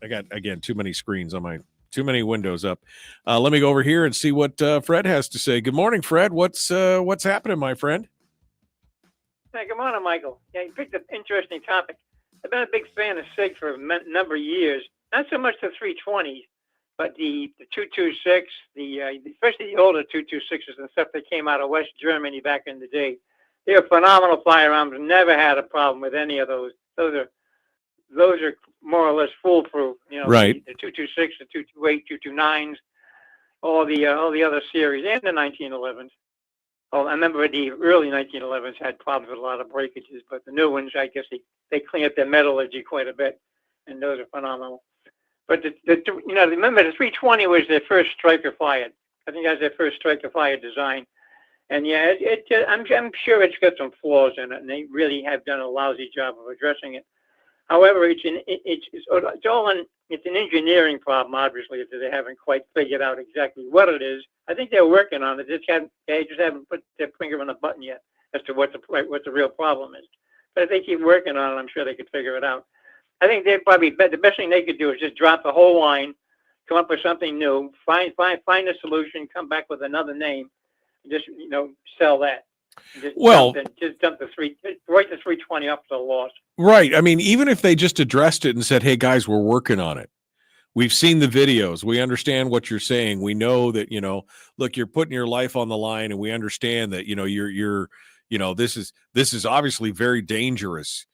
got, again, too many screens on too many windows up. Let me go over here and see what Fred has to say. Good morning, Fred. What's happening, my friend? Hey, good morning, Michael. Yeah, you picked an interesting topic. I've been a big fan of SIG for a number of years. Not so much the 320s, but the 226, especially the older 226s and stuff that came out of West Germany back in the day. They are phenomenal firearms. Never had a problem with any of those. Those are more or less foolproof. Right. The 226, the 228, 229s, all the other series, and the 1911s. Oh, I remember the early 1911s had problems with a lot of breakages, but the new ones, I guess they clean up their metallurgy quite a bit, and those are phenomenal. But remember the 320 was their first striker fired. I think that's their first striker fired design. And yeah, I'm sure it's got some flaws in it, and they really have done a lousy job of addressing it. However, it's an engineering problem, obviously, that they haven't quite figured out exactly what it is. I think they're working on it. They just haven't put their finger on the button yet as to what the real problem is. But if they keep working on it, I'm sure they could figure it out. I think the best thing they could do is just drop the whole line, come up with something new, find a solution, come back with another name, and just sell that. Just dump the 320 up to the loss. Right. I mean, even if they just addressed it and said, "Hey guys, we're working on it. We've seen the videos. We understand what you're saying. We know that, look, you're putting your life on the line, and we understand that, this is obviously very dangerous."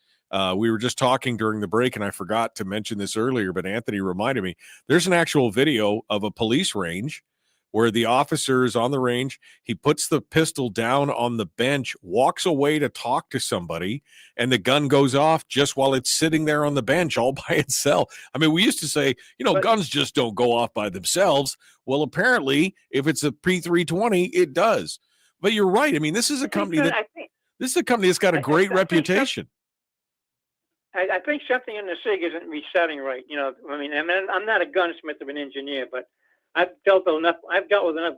We were just talking during the break, and I forgot to mention this earlier, but Anthony reminded me. There's an actual video of a police range where the officer is on the range. He puts the pistol down on the bench, walks away to talk to somebody, and the gun goes off just while it's sitting there on the bench all by itself. I mean, we used to say, guns just don't go off by themselves. Well, apparently, if it's a P320, it does. But you're right. I mean, this is a company that's got a great reputation. I think something in the SIG isn't resetting right. I'm not a gunsmith or an engineer, but I've dealt with enough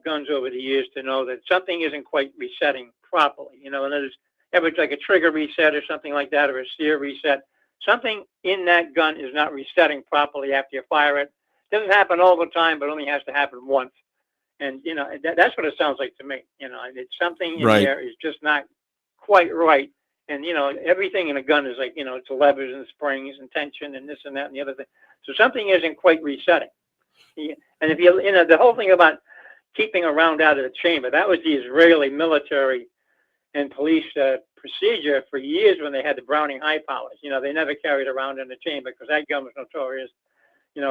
guns over the years to know that something isn't quite resetting properly. And there's like a trigger reset or something like that, or a steer reset. Something in that gun is not resetting properly after you fire it. It doesn't happen all the time, but only has to happen once. And that's what it sounds like to me. It's something in there is just not quite right. And everything in a gun is like it's levers and springs and tension and this and that and the other thing. So something isn't quite resetting. And if the whole thing about keeping a round out of the chamber, that was the Israeli military and police procedure for years when they had the Browning high powers. They never carried a round in the chamber because that gun was notorious,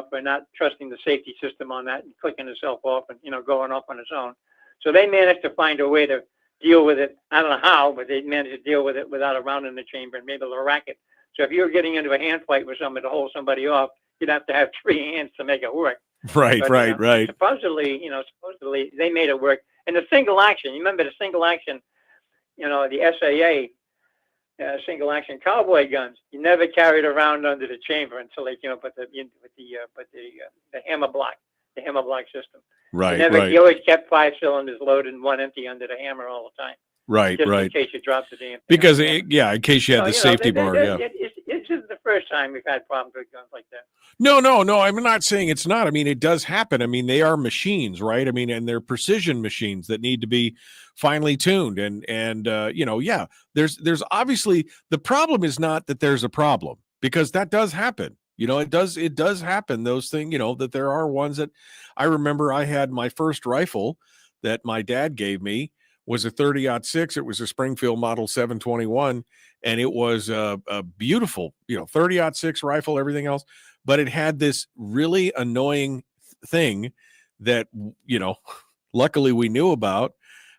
for not trusting the safety system on that and clicking itself off and going off on its own. So they managed to find a way to deal with it. I don't know how, but they managed to deal with it without a round in the chamber and maybe a racket. So if you were getting into a hand fight with somebody to hold somebody off, you'd have to have 3 hands to make it work. Right. Supposedly they made it work. And the single action, you remember the single action, the SAA, single action cowboy guns. You never carried around under the chamber until they came up with the hammer block, system. Right. You always kept 5 cylinders loaded and 1 empty under the hammer all the time. Right. Just in case you dropped the damn thing. Because in case you had the safety bar. It's just the first time we've had problems with guns like that. No. I'm not saying it's not. I mean, it does happen. I mean, they are machines, right? I mean, and they're precision machines that need to be finely tuned. And there's obviously the problem is not that there's a problem, because that does happen. It does happen. Those things, that there are ones that I remember. I had my first rifle that my dad gave me was a 30-06. It was a Springfield Model 721, and it was a beautiful, 30-06 rifle, everything else. But it had this really annoying thing that, luckily we knew about,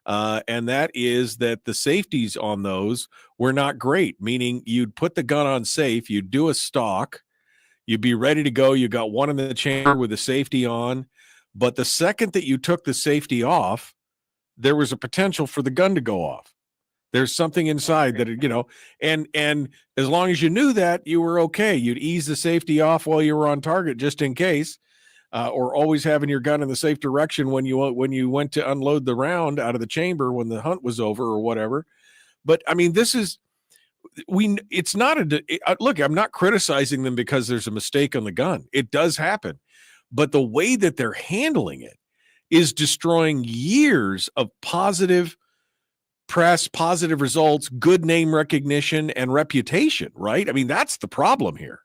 and that is that the safeties on those were not great, meaning you'd put the gun on safe, you'd do a stock, you'd be ready to go, you got one in the chamber with the safety on, but the second that you took the safety off, there was a potential for the gun to go off. There's something inside that, and as long as you knew that, you were okay. You'd ease the safety off while you were on target, just in case, or always having your gun in the safe direction when you went to unload the round out of the chamber when the hunt was over or whatever. But I mean, it's not look, I'm not criticizing them because there's a mistake on the gun. It does happen, but the way that they're handling it is destroying years of positive press, positive results, good name recognition, and reputation, right? I mean, that's the problem here.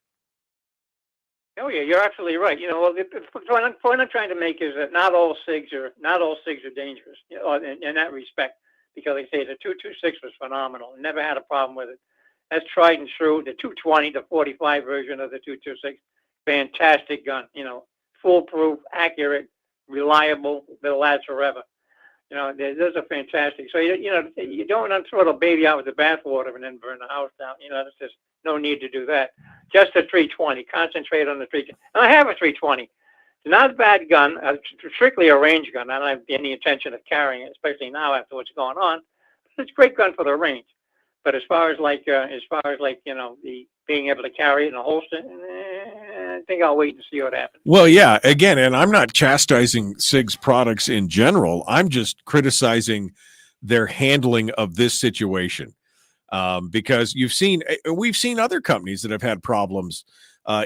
Oh yeah, you're absolutely right. The point I'm trying to make is that not all SIGs are dangerous, in that respect, because like I say the 226 was phenomenal. Never had a problem with it. That's tried and true. The 220, the 45 version of the 226, fantastic gun. Foolproof, accurate, reliable. They'll last forever. Those are fantastic. So you don't want to throw the baby out with the bathwater and then burn the house down. There's just no need to do that. Just a 320. Concentrate on the 320. And I have a 320. It's not a bad gun. Strictly a range gun. I don't have any intention of carrying it, especially now after what's going on. It's a great gun for the range. But as far as the being able to carry it in a holster, I think I'll wait and see what happens. Well, yeah, again, and I'm not chastising SIG's products in general. I'm just criticizing their handling of this situation, because we've seen other companies that have had problems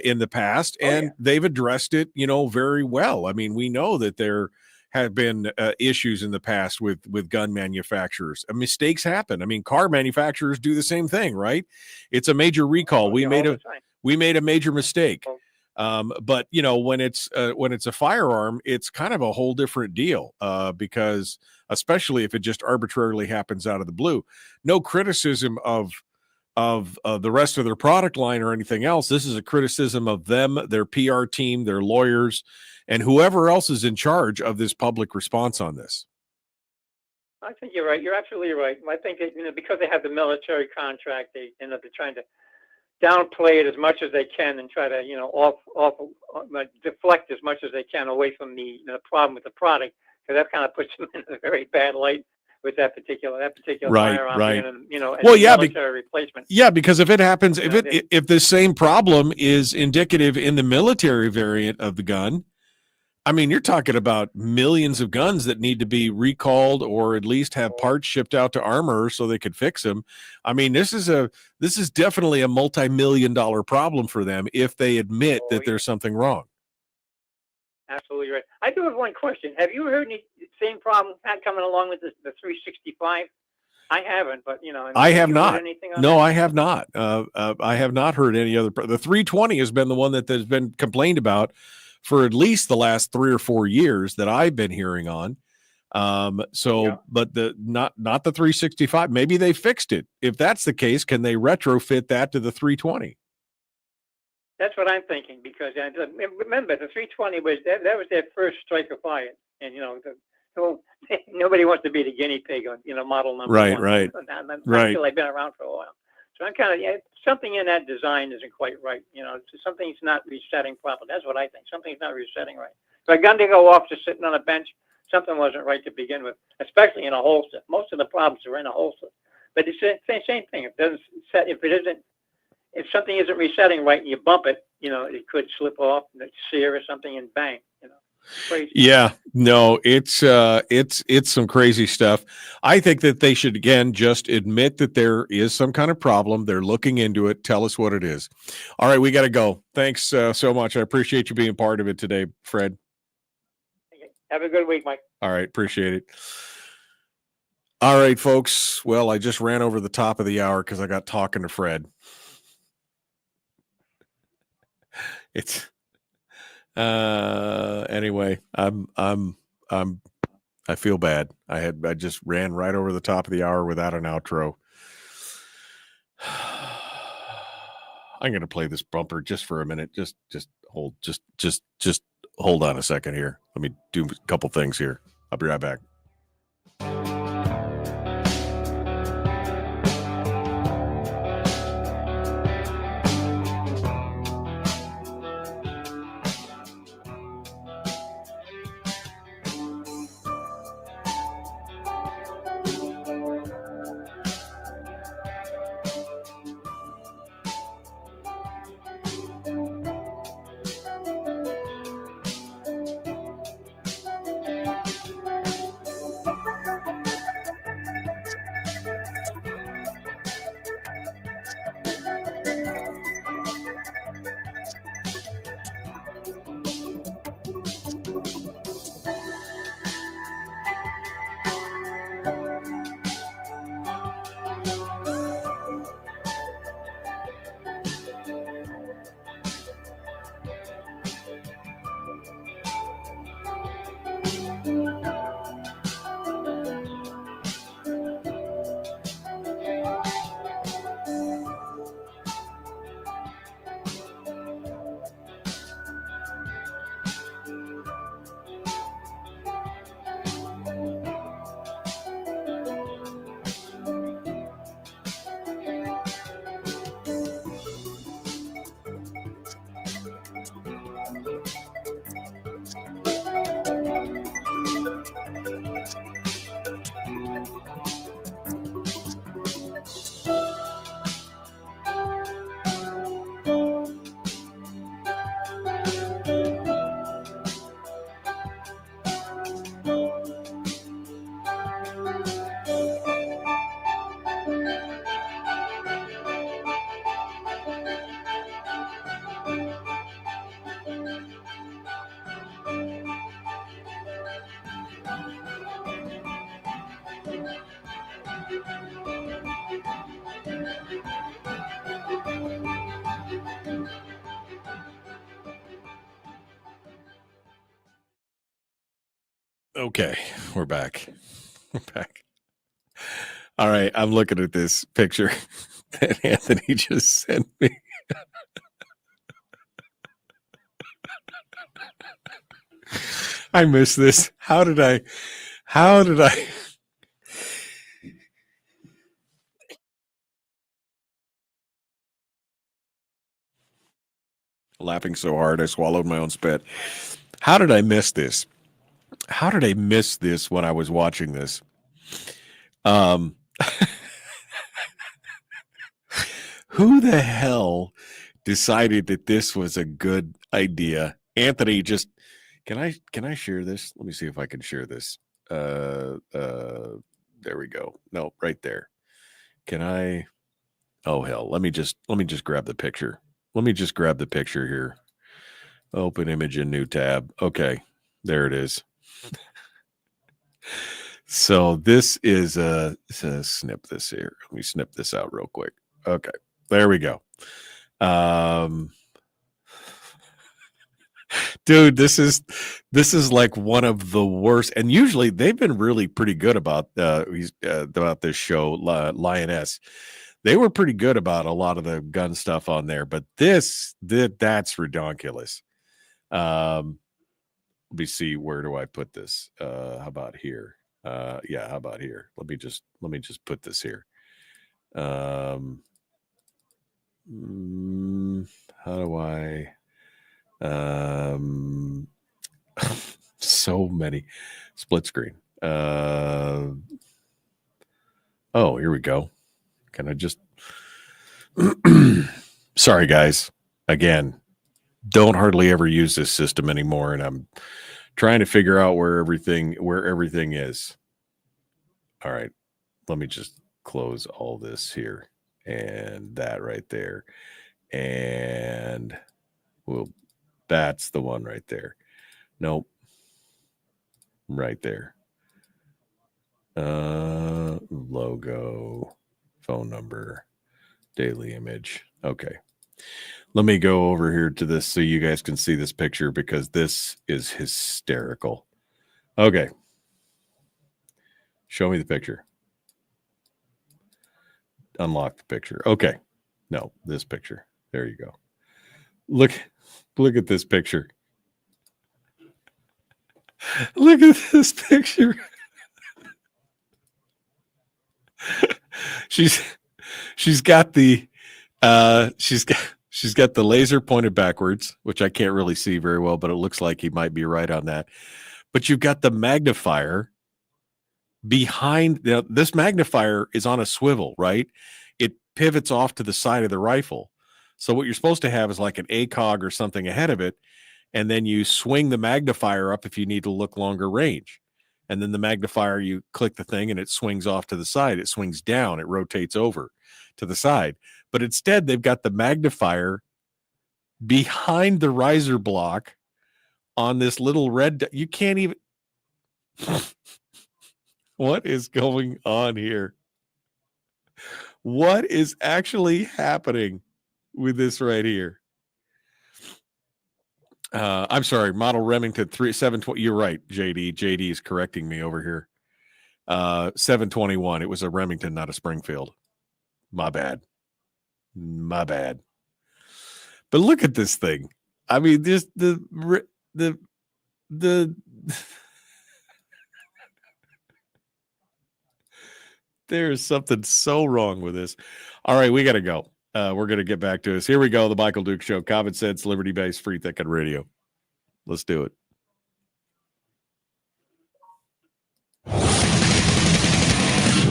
in the past, and they've addressed it, very well. I mean, we know that there have been issues in the past with gun manufacturers. Mistakes happen. I mean, car manufacturers do the same thing, right? It's a major recall. We made a major mistake. But when it's a firearm, it's kind of a whole different deal, because especially if it just arbitrarily happens out of the blue. No criticism of the rest of their product line or anything else. This is a criticism of them, their PR team, their lawyers, and whoever else is in charge of this public response on this. I think you're right. You're absolutely right. I think that, because they have the military contract, they're trying to downplay it as much as they can and try to, deflect as much as they can away from the problem with the product, because that kind of puts them in a very bad light with that particular firearm, right. And, military replacement. Yeah, because if it happens, if the same problem is indicative in the military variant of the gun, I mean, you're talking about millions of guns that need to be recalled or at least have parts shipped out to armor so they could fix them. I mean, this is definitely a multi-million-dollar problem for them if they admit that there's something wrong. Absolutely right. I do have one question. Have you heard any same problem coming along with the 365? I haven't, but I have not. No, I have not. I have not heard any other. The 320 has been the one that has been complained about for at least the last 3 or 4 years that I've been hearing on. But not the 365. Maybe they fixed it. If that's the case, can they retrofit that to the 320? That's what I'm thinking, because remember the 320 was that was their first Striker fire, and nobody wants to be the guinea pig on model number one. Right. Until they've been around for a while. So I'm kind of something in that design isn't quite right. Something's not resetting properly. That's what I think. Something's not resetting right. For a gun to go off just sitting on a bench, something wasn't right to begin with, especially in a holster. Most of the problems are in a holster. But it's the same thing. If something isn't resetting right and you bump it, it could slip off, sear or something, and bang. Crazy. Yeah, no, it's some crazy stuff. I think that they should, again, just admit that there is some kind of problem. They're looking into it. Tell us what it is. All right, we got to go. Thanks so much. I appreciate you being part of it today, Fred. Have a good week, Mike. All right, appreciate it. All right, folks. Well, I just ran over the top of the hour because I got talking to Fred. Anyway, I feel bad. I just ran right over the top of the hour without an outro. I'm going to play this bumper just for a minute. Just hold on a second here. Let me do a couple things here. I'll be right back. Okay, we're back. We're back. All right, I'm looking at this picture that Anthony just sent me. I missed this. How did I? Laughing so hard I swallowed my own spit. How did I miss this? How did I miss this when I was watching this? Who the hell decided that this was a good idea? Anthony, just can I share this? Let me see if I can share this. There we go. No, right there. Can I? Oh hell, let me just grab the picture. Let me just grab the picture here. Open image in new tab. Okay, there it is. So this is snip this here. Let me snip this out real quick. Okay, there we go. Dude, this is like one of the worst, and usually they've been really pretty good about this show, Lioness. They were pretty good about a lot of the gun stuff on there, but that's redonkulous. Let me see, where do I put this? How about here? Yeah, how about here? Let me just put this here. How do I? So many split screen. Oh, here we go. Can I just? Sorry, guys. Again, don't hardly ever use this system anymore, and I'm trying to figure out where everything is. All right, let me just close all this here and that right there, and that's the one right there. Nope, right there. Logo, phone number, daily image. Okay. Let me go over here to this so you guys can see this picture, because this is hysterical. Okay. Show me the picture. Unlock the picture. Okay. No, this picture. There you go. Look at this picture. Look at this picture. She's got the she's got the laser pointed backwards, which I can't really see very well, but it looks like he might be right on that. But you've got the magnifier behind. This magnifier is on a swivel, right? It pivots off to the side of the rifle. So what you're supposed to have is like an ACOG or something ahead of it, and then you swing the magnifier up if you need to look longer range. And then the magnifier, you click the thing and it swings off to the side. It swings down. It rotates over to the side. But instead, they've got the magnifier behind the riser block on this little red. You can't even. What is going on here? What is actually happening with this right here? I'm sorry, model Remington 720. You're right, JD. JD is correcting me over here. 721. It was a Remington, not a Springfield. My bad. But look at this thing. I mean, just the there's something so wrong with this. All right, we got to go. We're going to get back to this. Here we go. The Michael Duke Show. Common sense, liberty-based, free thinking radio. Let's do it.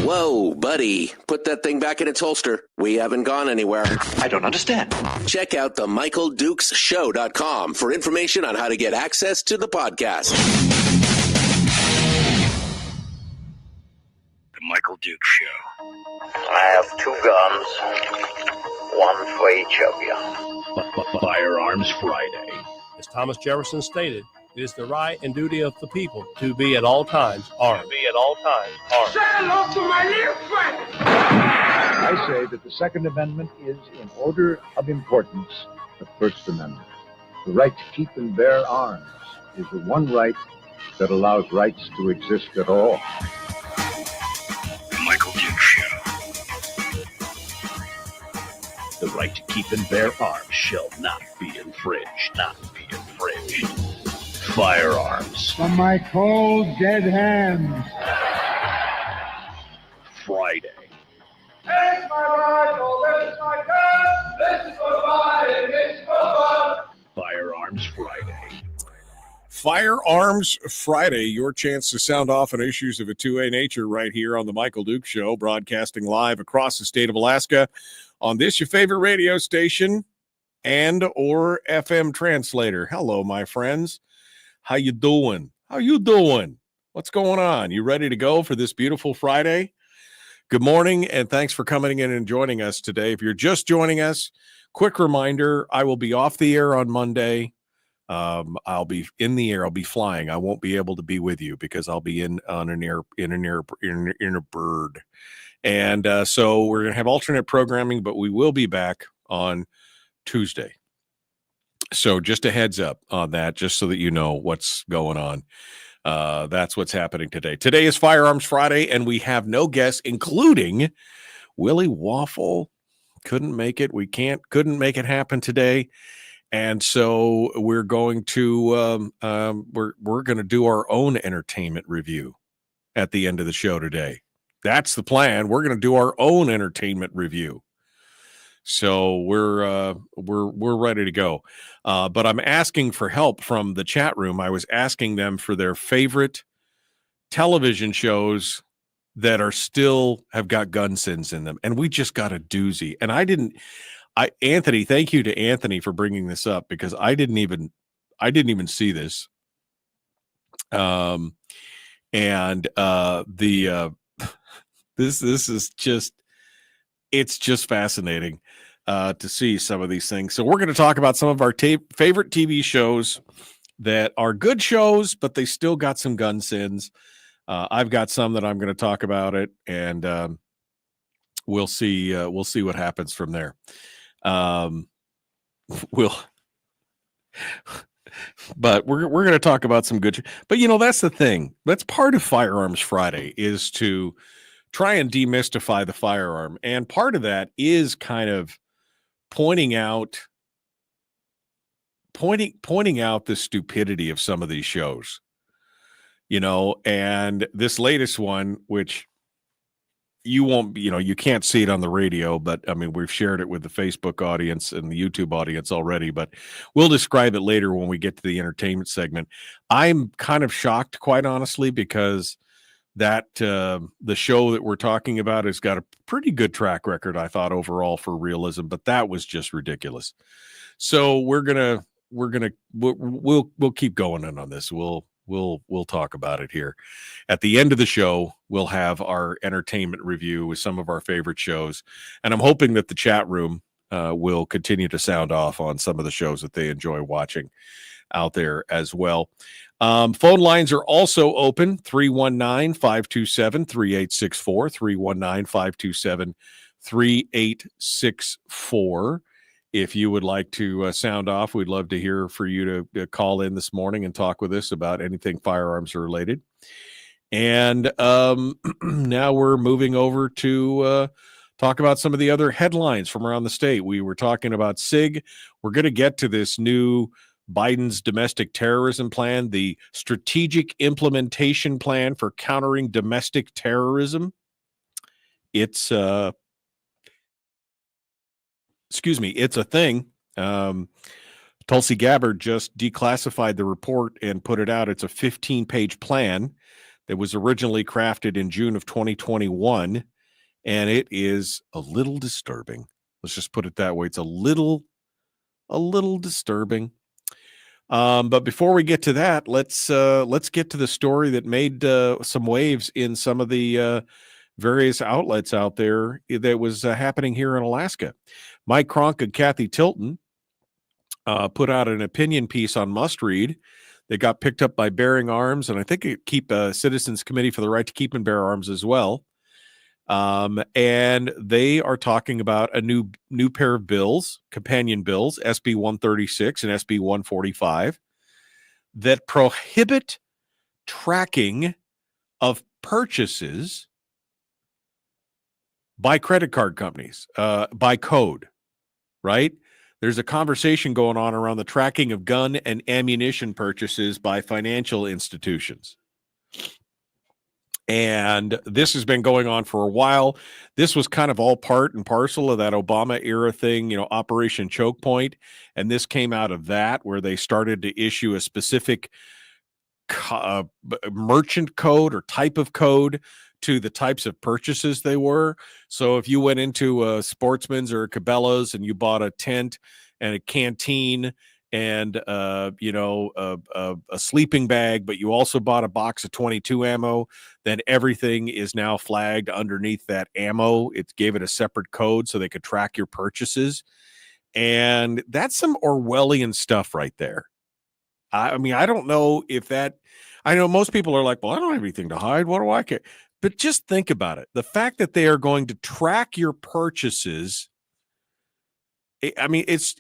Whoa, buddy. Put that thing back in its holster. We haven't gone anywhere. I don't understand. Check out the MichaelDukesShow.com for information on how to get access to the podcast. The Michael Duke Show. I have 2 guns, one for each of you. Firearms Friday. As Thomas Jefferson stated, it is the right and duty of the people to be at all times armed. all times armed. Say hello to my little friend. I say that the Second Amendment is, in order of importance, the First Amendment. The right to keep and bear arms is the one right that allows rights to exist at all. The Michael Duke Show. The right to keep and bear arms shall not be infringed. Not be infringed. Firearms. From my cold, dead hands. Friday. This is my rifle, this is my gun, this is for fighting, this is for fun. Firearms Friday. Firearms Friday, your chance to sound off on issues of a 2A nature right here on the Michael Duke Show, broadcasting live across the state of Alaska on this, your favorite radio station and or FM translator. Hello, my friends. How you doing? How you doing? What's going on? You ready to go for this beautiful Friday? Good morning, and thanks for coming in and joining us today. If you're just joining us, quick reminder, I will be off the air on Monday. I'll be in the air. I'll be flying. I won't be able to be with you because I'll be in a bird. And so we're going to have alternate programming, but we will be back on Tuesday. So just a heads up on that, just so that you know what's going on. That's what's happening today. Today is Firearms Friday, and we have no guests, including Willie Waffle. Couldn't make it. Couldn't make it happen today. And so we're going to we're going to do our own entertainment review at the end of the show today. That's the plan. We're going to do our own entertainment review. So we're ready to go. But I'm asking for help from the chat room. I was asking them for their favorite television shows that are still have got gun sins in them. And we just got a doozy. And Anthony, thank you to Anthony for bringing this up because I didn't even see this. This is just, it's just fascinating to see some of these things. So we're going to talk about some of our favorite TV shows that are good shows, but they still got some gun sins. I've got some that I'm going to talk about it, and we'll see what happens from there. But we're going to talk about some good. But that's the thing. That's part of Firearms Friday is to try and demystify the firearm, and part of that is kind of pointing out the stupidity of some of these shows. And this latest one, which you won't, you can't see it on the radio, but I mean, we've shared it with the Facebook audience and the YouTube audience already, but we'll describe it later when we get to the entertainment segment. I'm kind of shocked, quite honestly, because that the show that we're talking about has got a pretty good track record, I thought, overall for realism, but that was just ridiculous. So we'll keep going in on this. We'll talk about it here. At the end of the show, we'll have our entertainment review with some of our favorite shows. And I'm hoping that the chat room will continue to sound off on some of the shows that they enjoy watching out there as well. Phone lines are also open, 319-527-3864, 319-527-3864. If you would like to sound off, we'd love to hear for you to call in this morning and talk with us about anything firearms related. And now we're moving over to talk about some of the other headlines from around the state. We were talking about SIG. We're going to get to this new Biden's domestic terrorism plan, the strategic implementation plan for countering domestic terrorism. It's a thing. Tulsi Gabbard just declassified the report and put it out. It's a 15-page plan that was originally crafted in June of 2021, and it is a little disturbing. Let's just put it that way. It's a little disturbing. But before we get to that, let's get to the story that made some waves in some of the various outlets out there that was happening here in Alaska. Mike Cronk and Kathy Tilton put out an opinion piece on Must Read They got picked up by Bearing Arms, and I think it keep a Citizens Committee for the Right to Keep and Bear Arms as well. And they are talking about a new pair of bills, companion bills, SB 136 and SB 145, that prohibit tracking of purchases by credit card companies, by code, right? There's a conversation going on around the tracking of gun and ammunition purchases by financial institutions. And this has been going on for a while. This was kind of all part and parcel of that Obama era thing, you know, Operation Choke Point. And this came out of that, where they started to issue a specific merchant code or type of code to the types of purchases they were. So if you went into a Sportsman's or a Cabela's and you bought a tent and a canteen and a sleeping bag, but you also bought a box of 22 ammo, then everything is now flagged underneath that ammo. It gave it a separate code so they could track your purchases. And that's some Orwellian stuff right there. I mean, I don't know if that, I know most people are like, well, I don't have anything to hide. What do I care? But just think about it. The fact that they are going to track your purchases, I mean, it's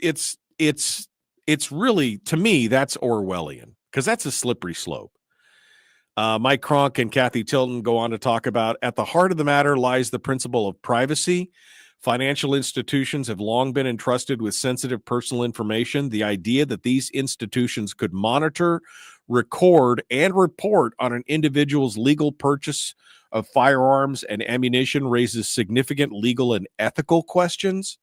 really, to me, that's Orwellian, because that's a slippery slope. Mike Cronk and Kathy Tilton go on to talk about, at the heart of the matter lies the principle of privacy. Financial institutions have long been entrusted with sensitive personal information. The idea that these institutions could monitor, record, and report on an individual's legal purchase of firearms and ammunition raises significant legal and ethical questions.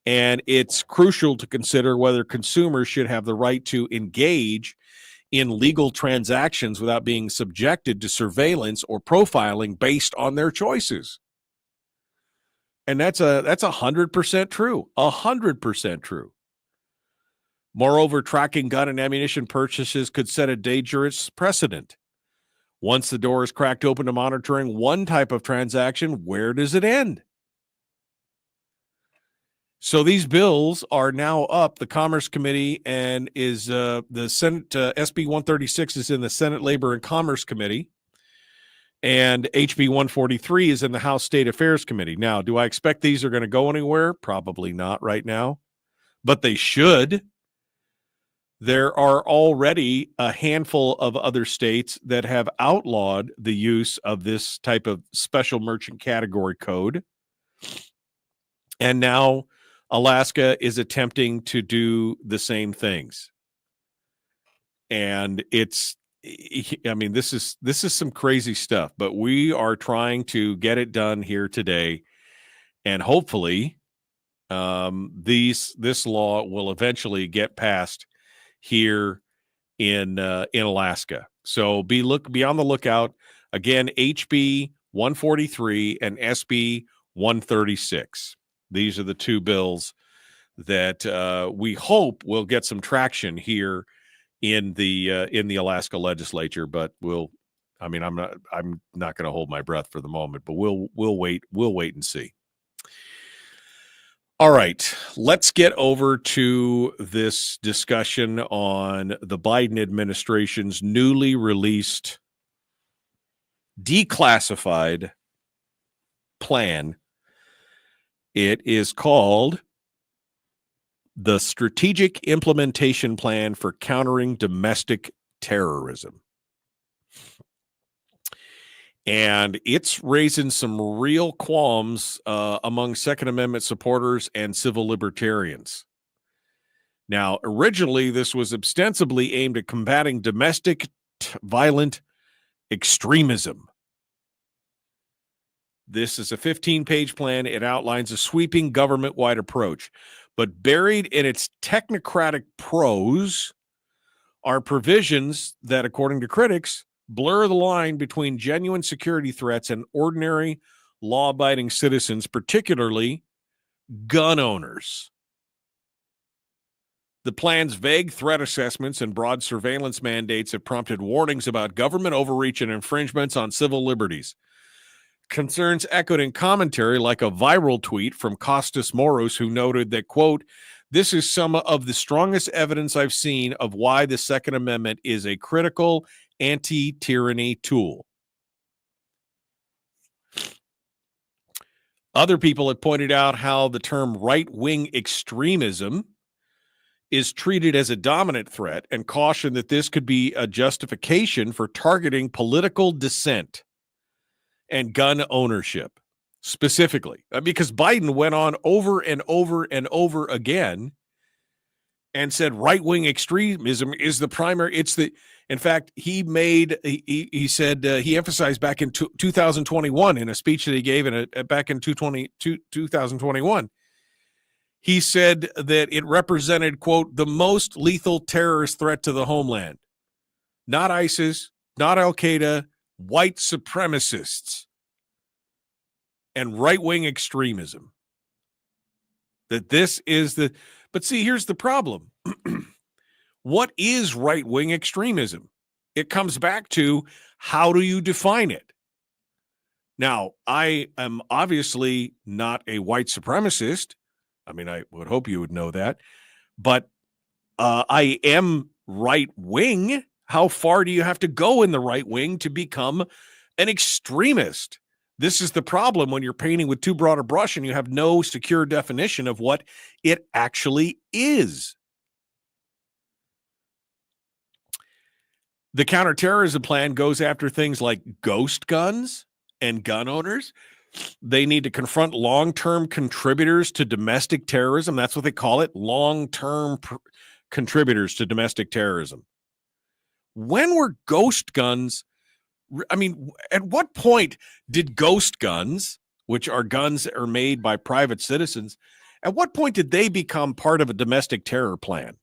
And it's crucial to consider whether consumers should have the right to engage in legal transactions without being subjected to surveillance or profiling based on their choices. And that's 100% true. 100% true. Moreover, tracking gun and ammunition purchases could set a dangerous precedent. Once the door is cracked open to monitoring one type of transaction, where does it end? So these bills are now up. The Commerce Committee and is the Senate, SB 136 is in the Senate Labor and Commerce Committee, and HB 143 is in the House State Affairs Committee. Now, do I expect these are going to go anywhere? Probably not right now, but they should. There are already a handful of other states that have outlawed the use of this type of special merchant category code. And now Alaska is attempting to do the same things. And this is some crazy stuff, but we are trying to get it done here today. And hopefully this law will eventually get passed here in Alaska. So be on the lookout. Again, HB 143 and SB 136. These are the two bills that we hope will get some traction here in the Alaska legislature. But I'm not going to hold my breath for the moment. But we'll wait and see. All right, let's get over to this discussion on the Biden administration's newly released declassified plan. It is called the Strategic Implementation Plan for Countering Domestic Terrorism. And it's raising some real qualms among Second Amendment supporters and civil libertarians. Now, originally, this was ostensibly aimed at combating domestic violent extremism. This is a 15-page plan. It outlines a sweeping government-wide approach. But buried in its technocratic prose are provisions that, according to critics, blur the line between genuine security threats and ordinary law-abiding citizens, particularly gun owners. The plan's vague threat assessments and broad surveillance mandates have prompted warnings about government overreach and infringements on civil liberties. Concerns echoed in commentary like a viral tweet from Costas Moros, who noted that, quote, This is some of the strongest evidence I've seen of why the Second Amendment is a critical anti-tyranny tool. Other people have pointed out how the term right-wing extremism is treated as a dominant threat and caution that this could be a justification for targeting political dissent and gun ownership specifically, because Biden went on over and over and over again and said right-wing extremism is the primary. In fact, he said he emphasized back in 2021 in a speech that he gave back in 2021. He said that it represented, quote, the most lethal terrorist threat to the homeland. Not ISIS, not Al-Qaeda, white supremacists and right-wing extremism. That this is but see, here's the problem. What is right-wing extremism? It comes back to, how do you define it? Now, I am obviously not a white supremacist. I mean, I would hope you would know that. But I am right-wing. How far do you have to go in the right wing to become an extremist? This is the problem when you're painting with too broad a brush and you have no secure definition of what it actually is. The counterterrorism plan goes after things like ghost guns and gun owners. They need to confront long-term contributors to domestic terrorism. That's what they call it, long-term contributors to domestic terrorism. When were ghost guns? I mean, at what point did ghost guns, which are guns that are made by private citizens, at what point did they become part of a domestic terror plan?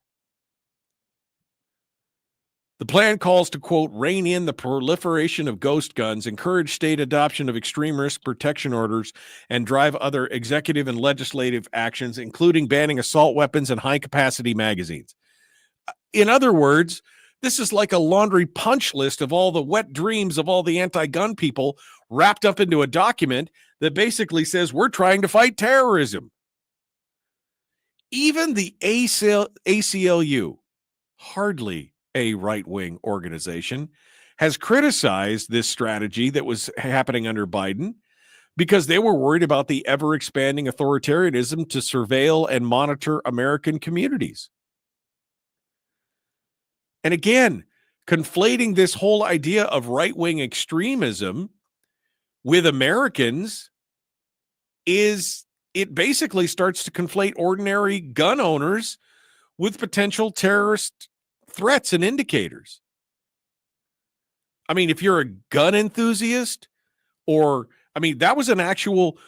The plan calls to, quote, rein in the proliferation of ghost guns, encourage state adoption of extreme risk protection orders, and drive other executive and legislative actions, including banning assault weapons and high-capacity magazines. In other words, this is like a laundry punch list of all the wet dreams of all the anti-gun people wrapped up into a document that basically says we're trying to fight terrorism. Even the ACLU, hardly a right-wing organization, has criticized this strategy that was happening under Biden because they were worried about the ever-expanding authoritarianism to surveil and monitor American communities. And again, conflating this whole idea of right-wing extremism with Americans it basically starts to conflate ordinary gun owners with potential terrorist threats and indicators. I mean, if you're a gun enthusiast, that was an actual,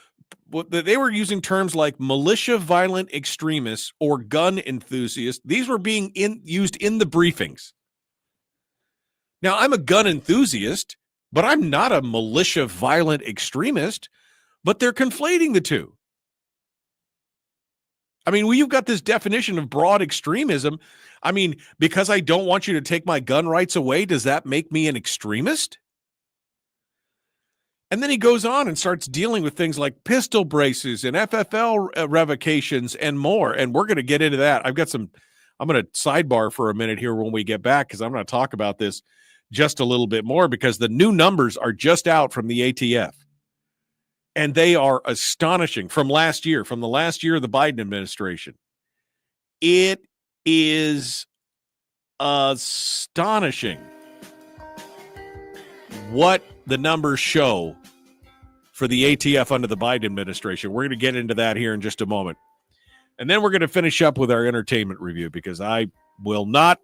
they were using terms like militia violent extremists or gun enthusiasts. These were being used in the briefings. Now, I'm a gun enthusiast, but I'm not a militia violent extremist, but they're conflating the two. I mean, you've got this definition of broad extremism. I mean, because I don't want you to take my gun rights away, does that make me an extremist? And then he goes on and starts dealing with things like pistol braces and FFL revocations and more. And we're going to get into that. I'm going to sidebar for a minute here when we get back, because I'm going to talk about this just a little bit more, because the new numbers are just out from the ATF. And they are astonishing from the last year of the Biden administration. It is astonishing what the numbers show for the ATF under the Biden administration. We're going to get into that here in just a moment. And then we're going to finish up with our entertainment review, because I will not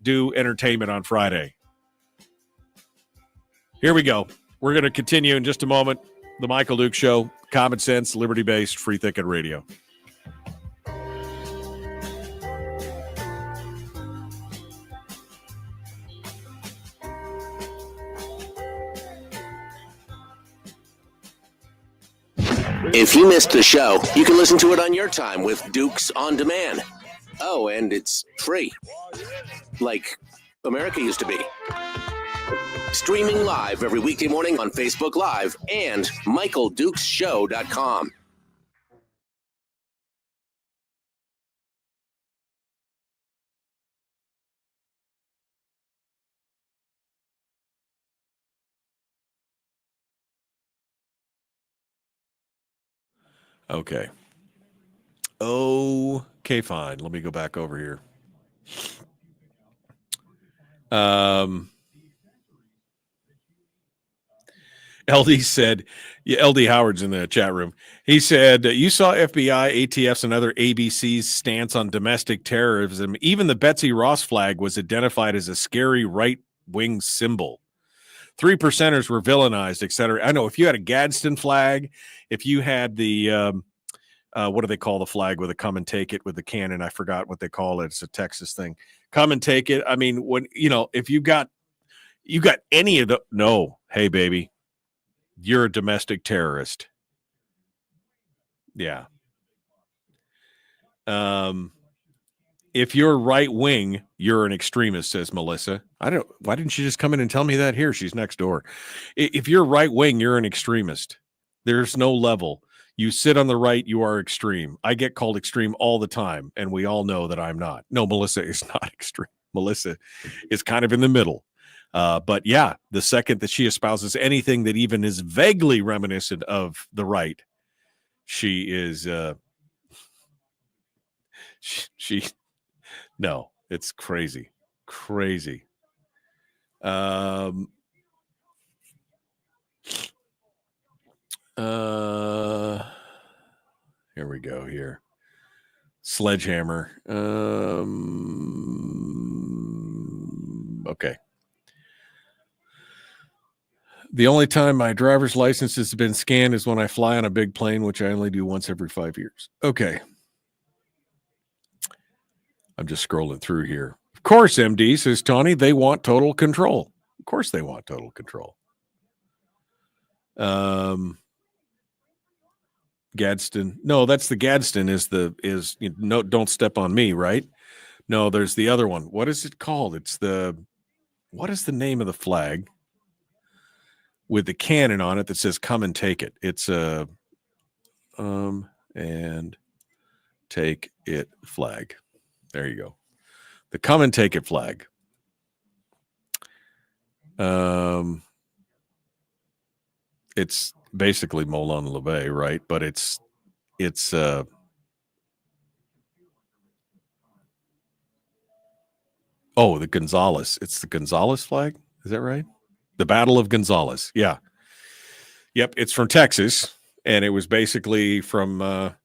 do entertainment on Friday. Here we go. We're going to continue in just a moment. The Michael Duke Show, common sense, liberty-based, free thinking radio. If you missed the show, you can listen to it on your time with Dukes On Demand. Oh, and it's free. Like America used to be. Streaming live every weekday morning on Facebook Live and MichaelDukesShow.com. Okay. Okay, fine. Let me go back over here. LD said, yeah, LD Howard's in the chat room. He said, you saw FBI, ATF's, and other ABC's stance on domestic terrorism. Even the Betsy Ross flag was identified as a scary right-wing symbol. 3%ers were villainized, etc. I know if you had a Gadsden flag, if you had the, what do they call the flag with a come and take it with the cannon? I forgot what they call it. It's a Texas thing. Come and take it. I mean, when, if you got any of the, no, hey, baby. You're a domestic terrorist. Yeah. If you're right wing, you're an extremist, says Melissa. Why didn't she just come in and tell me that here? She's next door. If you're right wing, you're an extremist. There's no level. You sit on the right, you are extreme. I get called extreme all the time, and we all know that I'm not. No, Melissa is not extreme. Melissa is kind of in the middle. But yeah, the second that she espouses anything that even is vaguely reminiscent of the right, she is, no, it's crazy. Crazy. Here we go here. Sledgehammer. Okay. The only time my driver's license has been scanned is when I fly on a big plane, which I only do once every 5 years. Okay. I'm just scrolling through here. Of course, MD, says Tawny, they want total control. Of course they want total control. Gadsden. No, that's the Gadsden don't step on me, right? No, there's the other one. What is it called? What is the name of the flag with the cannon on it that says come and take it? It's a and take it flag. There you go. The come and take it flag. It's basically Molon LeBay, right? But it's the Gonzales. It's the Gonzales flag. Is that right? The Battle of Gonzales. Yeah. Yep. It's from Texas, and it was basically from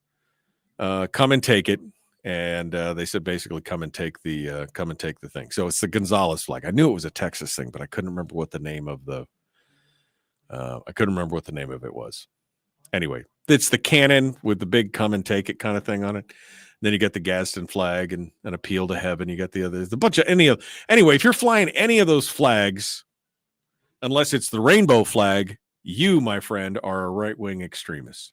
come and take it. And they said basically come and take the thing. So it's the Gonzales flag. I knew it was a Texas thing, but I couldn't remember what the name of it was. Anyway, it's the cannon with the big come and take it kind of thing on it. And then you get the Gadsden flag and an appeal to heaven. You got the others, a bunch of anyway, if you're flying any of those flags, unless it's the rainbow flag, you, my friend, are a right-wing extremist.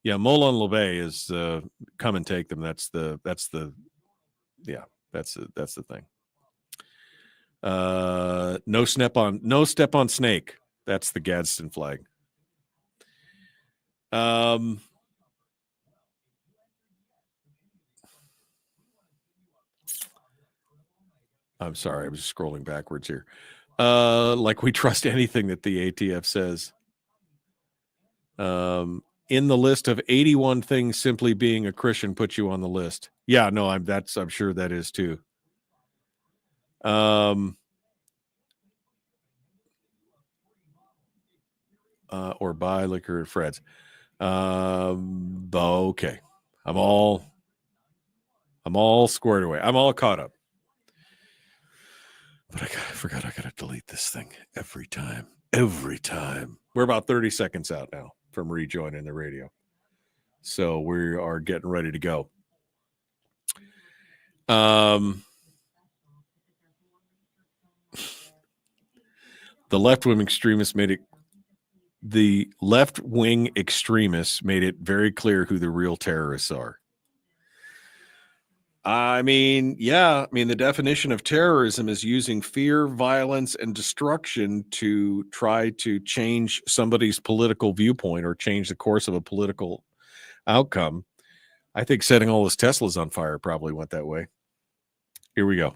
Yeah, Molon LeBay is come and take them. That's the thing. No step on snake. That's the Gadsden flag. I'm sorry, I was scrolling backwards here. Like we trust anything that the ATF says. In the list of 81 things, simply being a Christian puts you on the list. Yeah, no, I'm sure that is too. Or buy liquor at Fred's. Okay. I'm all squared away. I'm all caught up. But I forgot I gotta delete this thing every time. We're about 30 seconds out now from rejoining the radio. So we are getting ready to go. The left-wing extremists made it very clear who the real terrorists are. I mean, the definition of terrorism is using fear, violence, and destruction to try to change somebody's political viewpoint or change the course of a political outcome. I think setting all those Teslas on fire probably went that way. Here we go.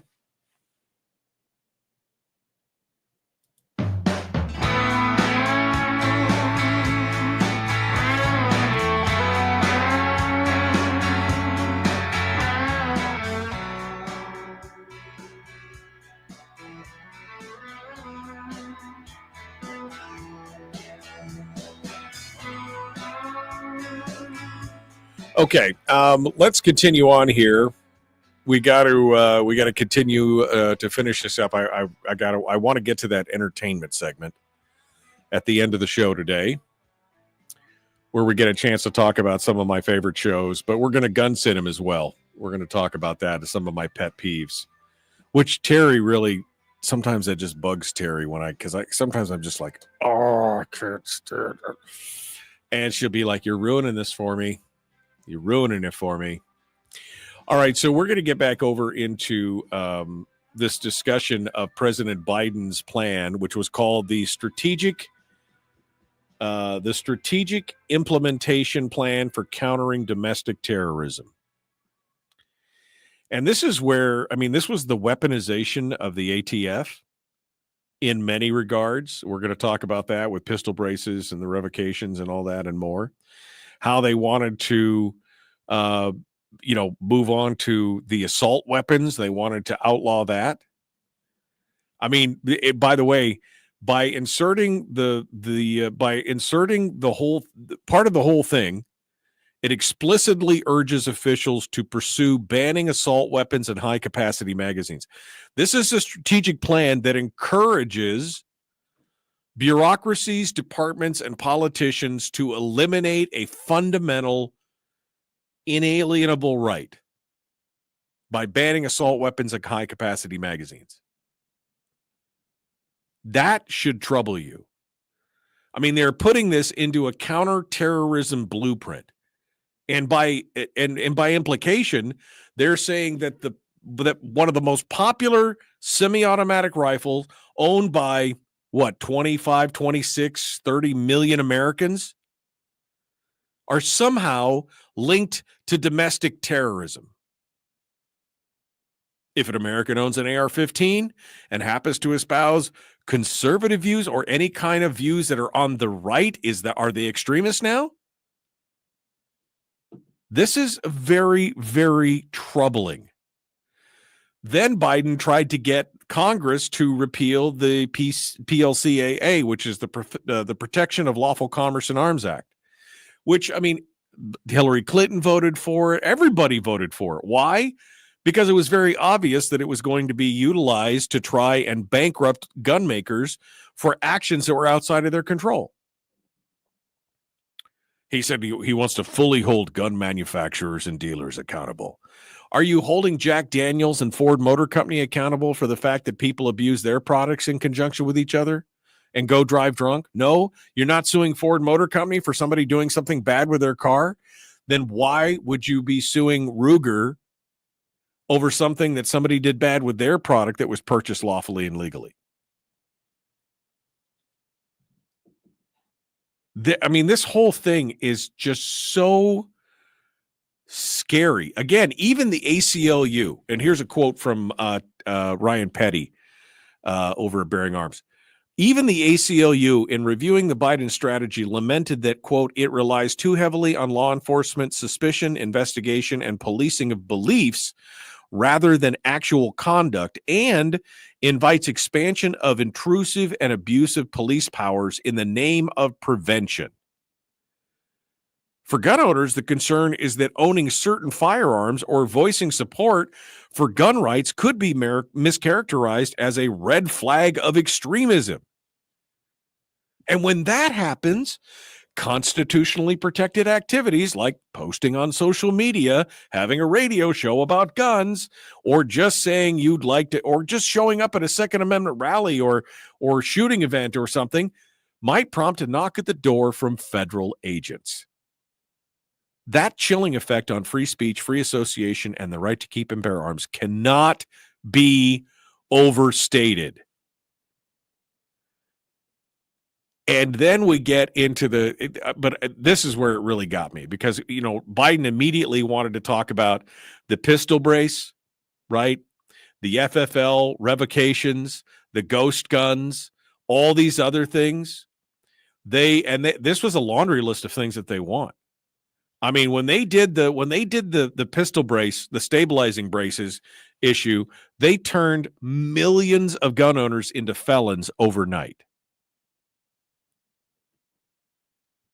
Okay, let's continue on here. We got to continue to finish this up. I want to get to that entertainment segment at the end of the show today, where we get a chance to talk about some of my favorite shows. But we're going to gun sit him as well. We're going to talk about that as some of my pet peeves, which Terry really sometimes that just bugs Terry because sometimes I'm just like, oh, I can't stand it, and she'll be like, "You're ruining this for me. You're ruining it for me." All right, so we're going to get back over into this discussion of President Biden's plan, which was called the strategic implementation plan for countering domestic terrorism. And this is where, this was the weaponization of the ATF in many regards. We're going to talk about that with pistol braces and the revocations and all that and more. How they wanted to move on to the assault weapons. They wanted to outlaw that. By the way, by inserting the whole part of the whole thing, it explicitly urges officials to pursue banning assault weapons and high capacity magazines. This is a strategic plan that encourages bureaucracies, departments, and politicians to eliminate a fundamental inalienable right by banning assault weapons and high capacity magazines. That should trouble you. They're putting this into a counterterrorism blueprint. And by implication, they're saying that that one of the most popular semi-automatic rifles owned by 25, 26, 30 million Americans are somehow linked to domestic terrorism. If an American owns an AR-15 and happens to espouse conservative views or any kind of views that are on the right, are they extremists now? This is very, very troubling. Then Biden tried to get Congress to repeal the PLCAA, which is the Protection of Lawful Commerce in Arms Act, which, Hillary Clinton voted for it. Everybody voted for it. Why? Because it was very obvious that it was going to be utilized to try and bankrupt gun makers for actions that were outside of their control. He said he wants to fully hold gun manufacturers and dealers accountable. Are you holding Jack Daniels and Ford Motor Company accountable for the fact that people abuse their products in conjunction with each other and go drive drunk? No, you're not suing Ford Motor Company for somebody doing something bad with their car. Then why would you be suing Ruger over something that somebody did bad with their product that was purchased lawfully and legally? This whole thing is just so scary. Again, even the ACLU, and here's a quote from Ryan Petty over at Bearing Arms. Even the ACLU, in reviewing the Biden strategy, lamented that, quote, it relies too heavily on law enforcement suspicion, investigation, and policing of beliefs rather than actual conduct, and invites expansion of intrusive and abusive police powers in the name of prevention. For gun owners, the concern is that owning certain firearms or voicing support for gun rights could be mischaracterized as a red flag of extremism. And when that happens, constitutionally protected activities like posting on social media, having a radio show about guns, or just saying you'd like to, or just showing up at a Second Amendment rally or shooting event or something, might prompt a knock at the door from federal agents. That chilling effect on free speech, free association, and the right to keep and bear arms cannot be overstated. And then we get into but this is where it really got me, because, Biden immediately wanted to talk about the pistol brace, right? The FFL revocations, the ghost guns, all these other things. This was a laundry list of things that they want. When they did the pistol brace, the stabilizing braces issue, they turned millions of gun owners into felons overnight.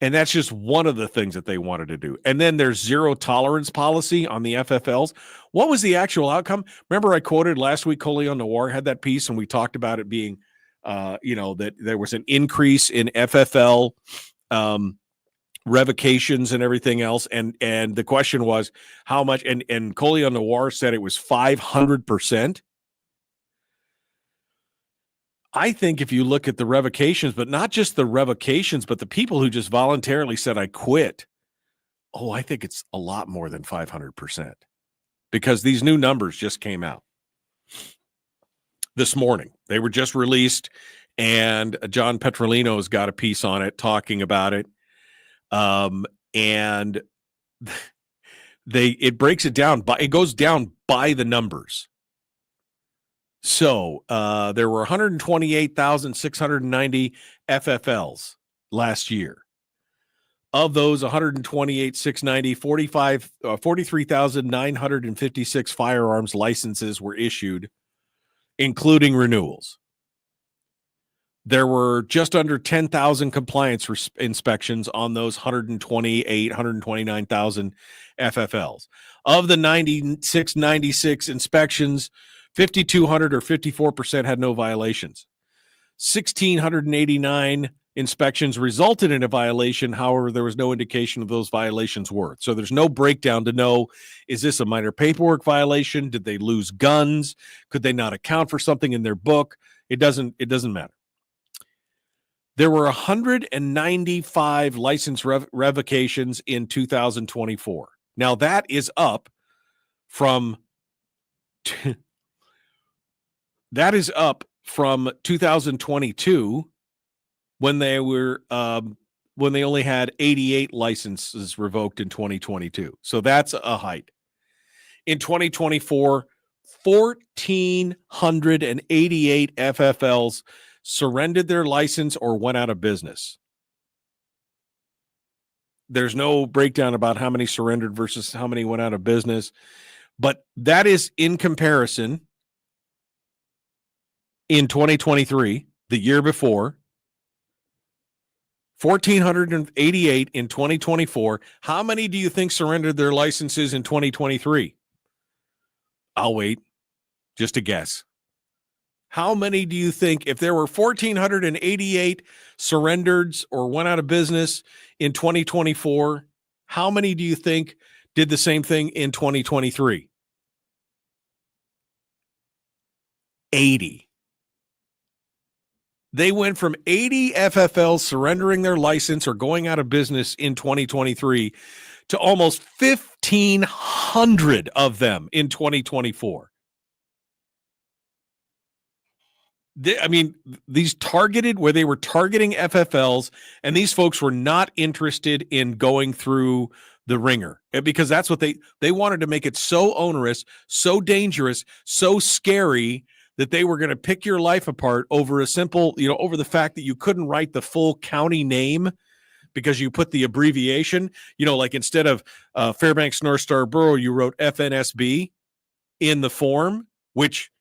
And that's just one of the things that they wanted to do. And then there's zero tolerance policy on the FFLs. What was the actual outcome? Remember I quoted last week, Coleon Noir had that piece, and we talked about it being, that there was an increase in FFL revocations and everything else. And the question was how much, and Coleon Noir said it was 500%. I think if you look at the revocations, but not just the revocations, but the people who just voluntarily said, I quit. Oh, I think it's a lot more than 500% because these new numbers just came out this morning. They were just released, and John Petrolino's got a piece on it talking about it. And it breaks it down it goes down by the numbers. So there were 128,690 FFLs last year. Of those 128,690, 43,956 firearms licenses were issued, including renewals. There were just under 10,000 compliance inspections on those 129,000 FFLs. Of the 96 inspections, 5,200 or 54% had no violations. 1,689 inspections resulted in a violation. However, there was no indication of those violations were. So there's no breakdown to know, is this a minor paperwork violation? Did they lose guns? Could they not account for something in their book? It doesn't matter. There were 195 license revocations in 2024. Now that is up from 2022 when they only had 88 licenses revoked in 2022. So that's a height. In 2024, 1,488 FFLs surrendered their license or went out of business. There's no breakdown about how many surrendered versus how many went out of business, but that is in comparison. In 2023, the year before, 1,488 in 2024. How many do you think surrendered their licenses in 2023? I'll wait. Just a guess. How many do you think, if there were 1,488 surrendered or went out of business in 2024, how many do you think did the same thing in 2023? 80. They went from 80 FFLs surrendering their license or going out of business in 2023 to almost 1,500 of them in 2024. These targeted, where they were targeting FFLs, and these folks were not interested in going through the ringer because that's what they wanted to make it so onerous, so dangerous, so scary that they were going to pick your life apart over a simple, over the fact that you couldn't write the full county name because you put the abbreviation, like instead of Fairbanks North Star Borough, you wrote FNSB in the form, which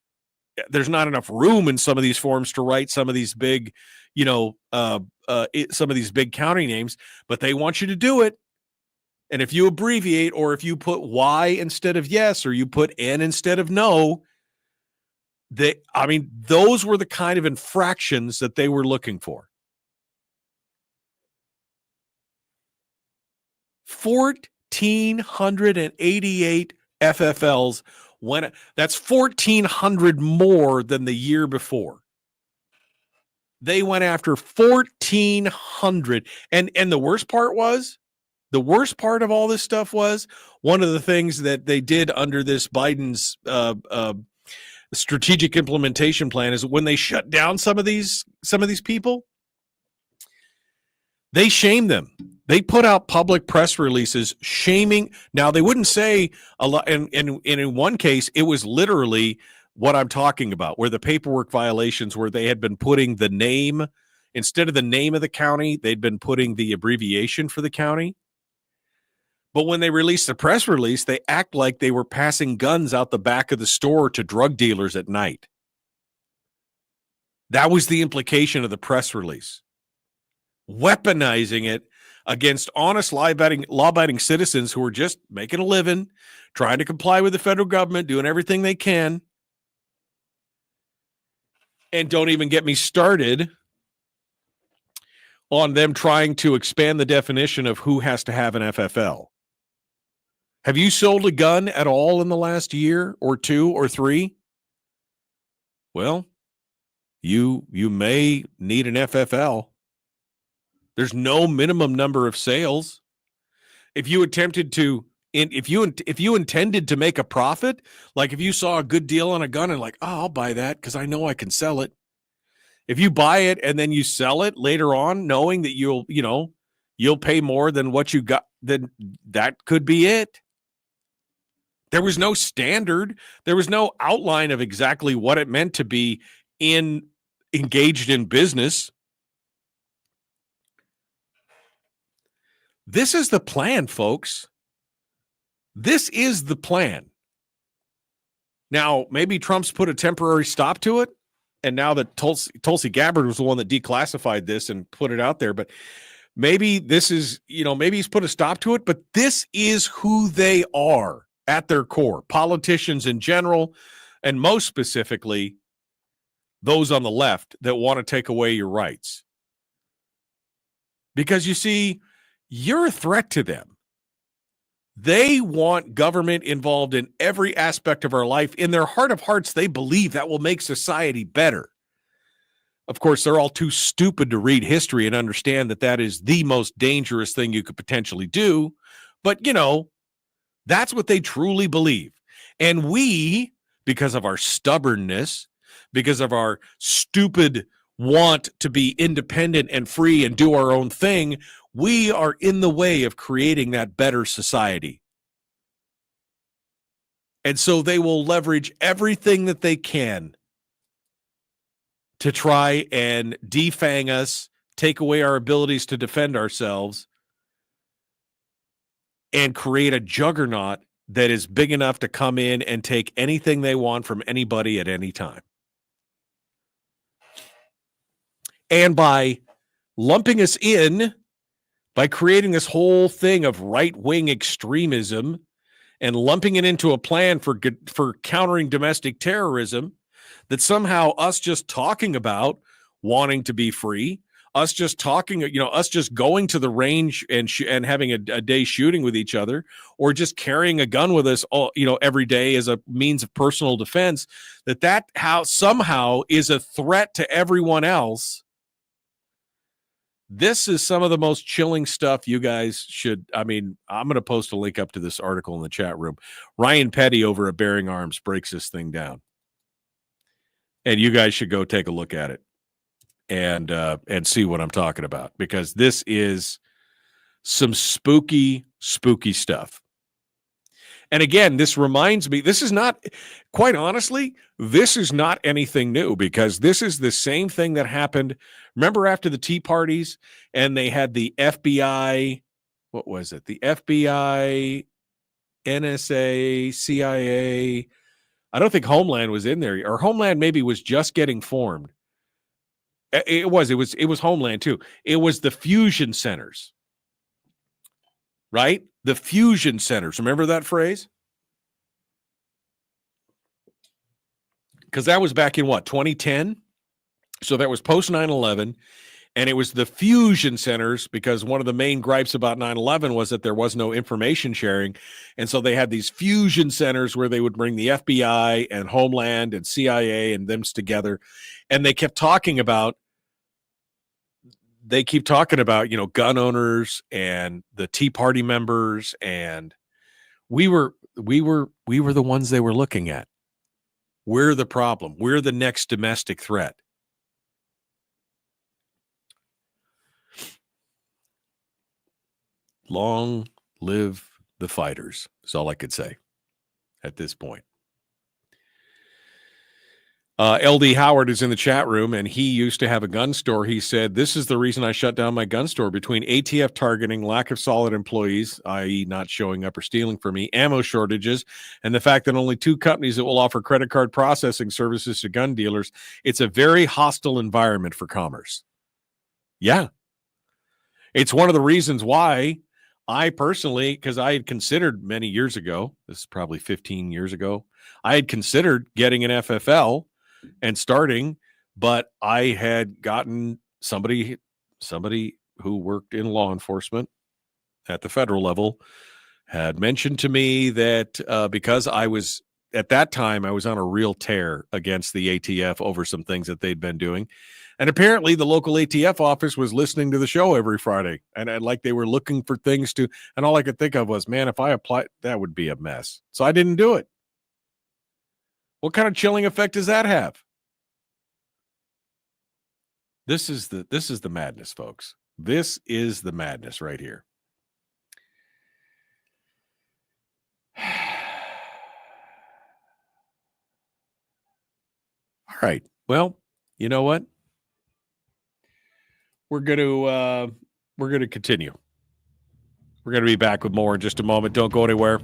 there's not enough room in some of these forms to write some of these big, some of these big county names, but they want you to do it. And if you abbreviate, or if you put Y instead of yes, or you put N instead of no, those were the kind of infractions that they were looking for. 1,488 FFLs that's 1,400 more than the year before. They went after 1,400. And the worst part of all this stuff was one of the things that they did under this Biden's strategic implementation plan is when they shut down some of these people, they shamed them. They put out public press releases shaming. Now, they wouldn't say a lot, and in one case, it was literally what I'm talking about, where the paperwork violations, where they had been putting the name, instead of the name of the county, they'd been putting the abbreviation for the county. But when they released the press release, they act like they were passing guns out the back of the store to drug dealers at night. That was the implication of the press release. Weaponizing it against honest law-abiding citizens who are just making a living, trying to comply with the federal government, doing everything they can. And don't even get me started on them trying to expand the definition of who has to have an FFL. Have you sold a gun at all in the last year or 2 or 3? Well, you may need an FFL. There's no minimum number of sales. If you intended to make a profit, like if you saw a good deal on a gun and like, oh, I'll buy that because I know I can sell it. If you buy it and then you sell it later on, knowing that you'll pay more than what you got, then that could be it. There was no standard. There was no outline of exactly what it meant to be engaged in business. This is the plan, folks. This is the plan. Now, maybe Trump's put a temporary stop to it, and now that Tulsi Gabbard was the one that declassified this and put it out there, but maybe this is, maybe he's put a stop to it, but this is who they are at their core. Politicians in general, and most specifically, those on the left that want to take away your rights. Because you see, you're a threat to them. They want government involved in every aspect of our life. In their heart of hearts, they believe that will make society better. Of course, they're all too stupid to read history and understand that that is the most dangerous thing you could potentially do. But, that's what they truly believe. And we, because of our stubbornness, because of our stupid want to be independent and free and do our own thing, we are in the way of creating that better society. And so they will leverage everything that they can to try and defang us, take away our abilities to defend ourselves, and create a juggernaut that is big enough to come in and take anything they want from anybody at any time. And by lumping us in, by creating this whole thing of right-wing extremism and lumping it into a plan for countering domestic terrorism, that somehow us just talking about wanting to be free, us just talking, us just going to the range and having a day shooting with each other, or just carrying a gun with us all, every day as a means of personal defense, that somehow is a threat to everyone else. This is some of the most chilling stuff you guys should. I'm going to post a link up to this article in the chat room. Ryan Petty over at Bearing Arms breaks this thing down. And you guys should go take a look at it and see what I'm talking about, because this is some spooky, spooky stuff. And again, this reminds me, this is not, quite honestly, this is not anything new, because this is the same thing that happened. Remember after the Tea Parties and they had the FBI, what was it? The FBI, NSA, CIA. I don't think Homeland was in there, or Homeland maybe was just getting formed. It was Homeland too. It was the fusion centers, right? The fusion centers. Remember that phrase? Because that was back in 2010? So that was post 9/11, and it was the fusion centers, because one of the main gripes about 9/11 was that there was no information sharing. And so they had these fusion centers where they would bring the FBI and Homeland and CIA and them together. And they kept talking about, gun owners and the Tea Party members, and we were the ones they were looking at. We're the problem. We're the next domestic threat. Long live the fighters, is all I could say at this point. LD Howard is in the chat room, and he used to have a gun store. He said, this is the reason I shut down my gun store. Between ATF targeting, lack of solid employees, i.e. not showing up or stealing from me, ammo shortages, and the fact that only 2 companies that will offer credit card processing services to gun dealers, it's a very hostile environment for commerce. Yeah. It's one of the reasons why I personally, because I had considered many years ago, this is probably 15 years ago, I had considered getting an FFL and starting, but I had gotten somebody who worked in law enforcement at the federal level had mentioned to me that because I was, at that time, I was on a real tear against the ATF over some things that they'd been doing. And apparently the local ATF office was listening to the show every Friday. And like they were looking for things to, and all I could think of was, man, if I applied, that would be a mess. So I didn't do it. What kind of chilling effect does that have? This is the madness, folks. This is the madness right here. All right. Well, you know what? We're going to continue. We're going to be back with more in just a moment. Don't go anywhere.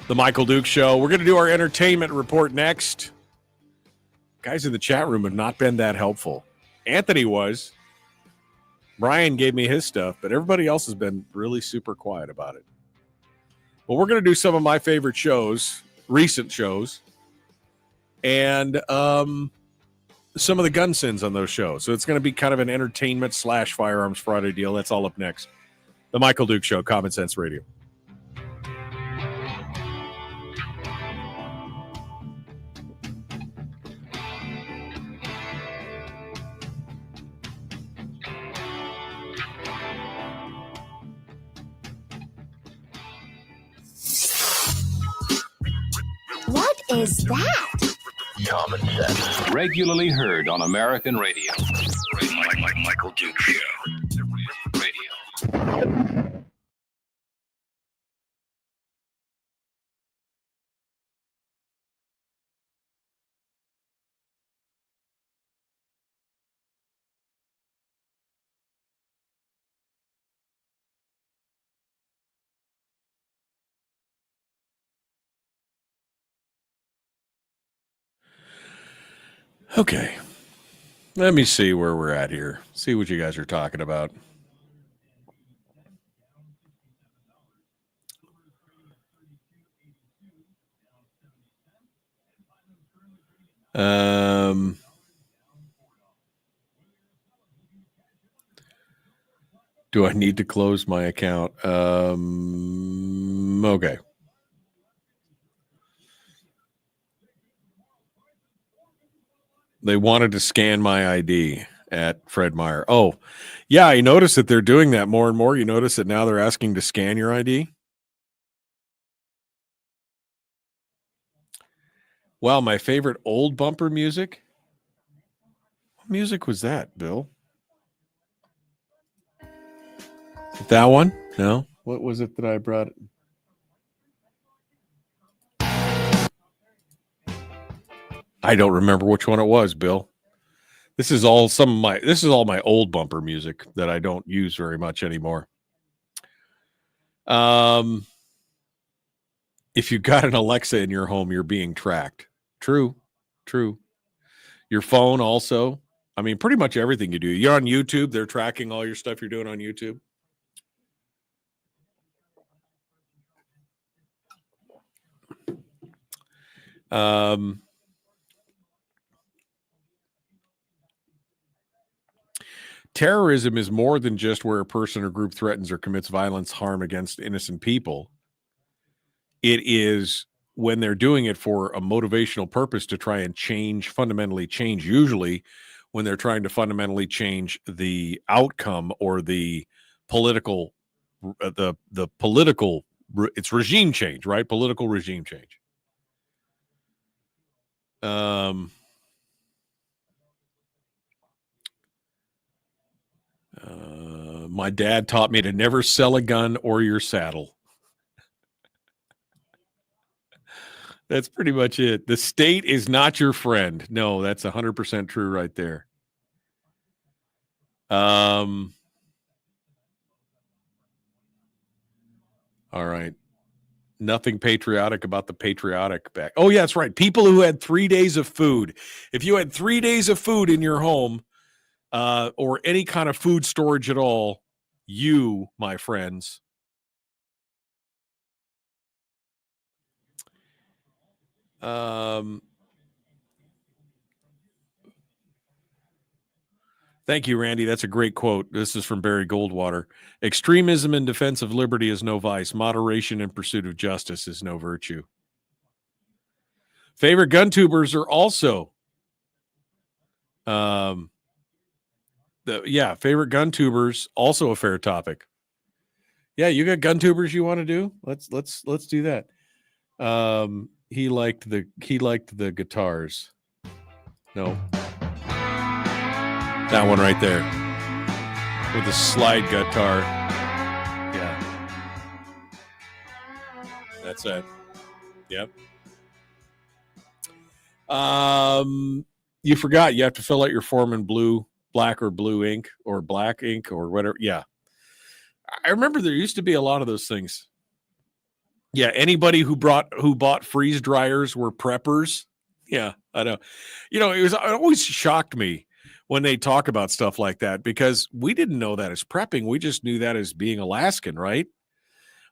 The Michael Duke Show. We're going to do our entertainment report next. Guys in the chat room have not been that helpful. Anthony was. Brian gave me his stuff, but everybody else has been really super quiet about it. Well, we're going to do some of my favorite shows, recent shows, and some of the gun sins on those shows. So it's going to be kind of an entertainment / Firearms Friday deal. That's all up next. The Michael Duke Show, Common Sense Radio. What is that? Common Sense. Regularly heard on American radio. Michael Duke Show. Radio. Okay. Let me see where we're at here. See what you guys are talking about. Do I need to close my account? Okay. They wanted to scan my ID at Fred Meyer. Oh, yeah, I noticed that they're doing that more and more. You notice that now they're asking to scan your ID? Wow, my favorite old bumper music? What music was that, Bill? That one? No? What was it that I brought? I don't remember which one it was, Bill. This is all my old bumper music that I don't use very much anymore. If you've got an Alexa in your home, you're being tracked. True. Your phone also. I mean, pretty much everything you do. You're on YouTube, they're tracking all your stuff you're doing on YouTube. Terrorism is more than just where a person or group threatens or commits violence, harm against innocent people. It is when they're doing it for a motivational purpose to try and fundamentally change, usually when they're trying to fundamentally change the outcome or the political, it's regime change, right? Political regime change. My dad taught me to never sell a gun or your saddle. That's pretty much it. The state is not your friend. No, that's 100% true right there. All right. Nothing patriotic about the patriotic back. Oh, yeah, that's right. People who had 3 days of food. If you had 3 days of food in your home, or any kind of food storage at all, you, my friends, thank you, Randy. That's a great quote. This is from Barry Goldwater. Extremism in defense of liberty is no vice. Moderation in pursuit of justice is no virtue. Favorite gun tubers are also favorite gun tubers, also a fair topic. Yeah, you got gun tubers you want to do? Let's do that. He liked the guitars. No. That one right there. With the slide guitar. Yeah. That's it. Yep. You forgot you have to fill out your form in black or blue ink or black ink or whatever. Yeah. I remember there used to be a lot of those things. Yeah, anybody who bought freeze dryers were preppers. Yeah, I know. It always shocked me when they talk about stuff like that, because we didn't know that as prepping. We just knew that as being Alaskan, right?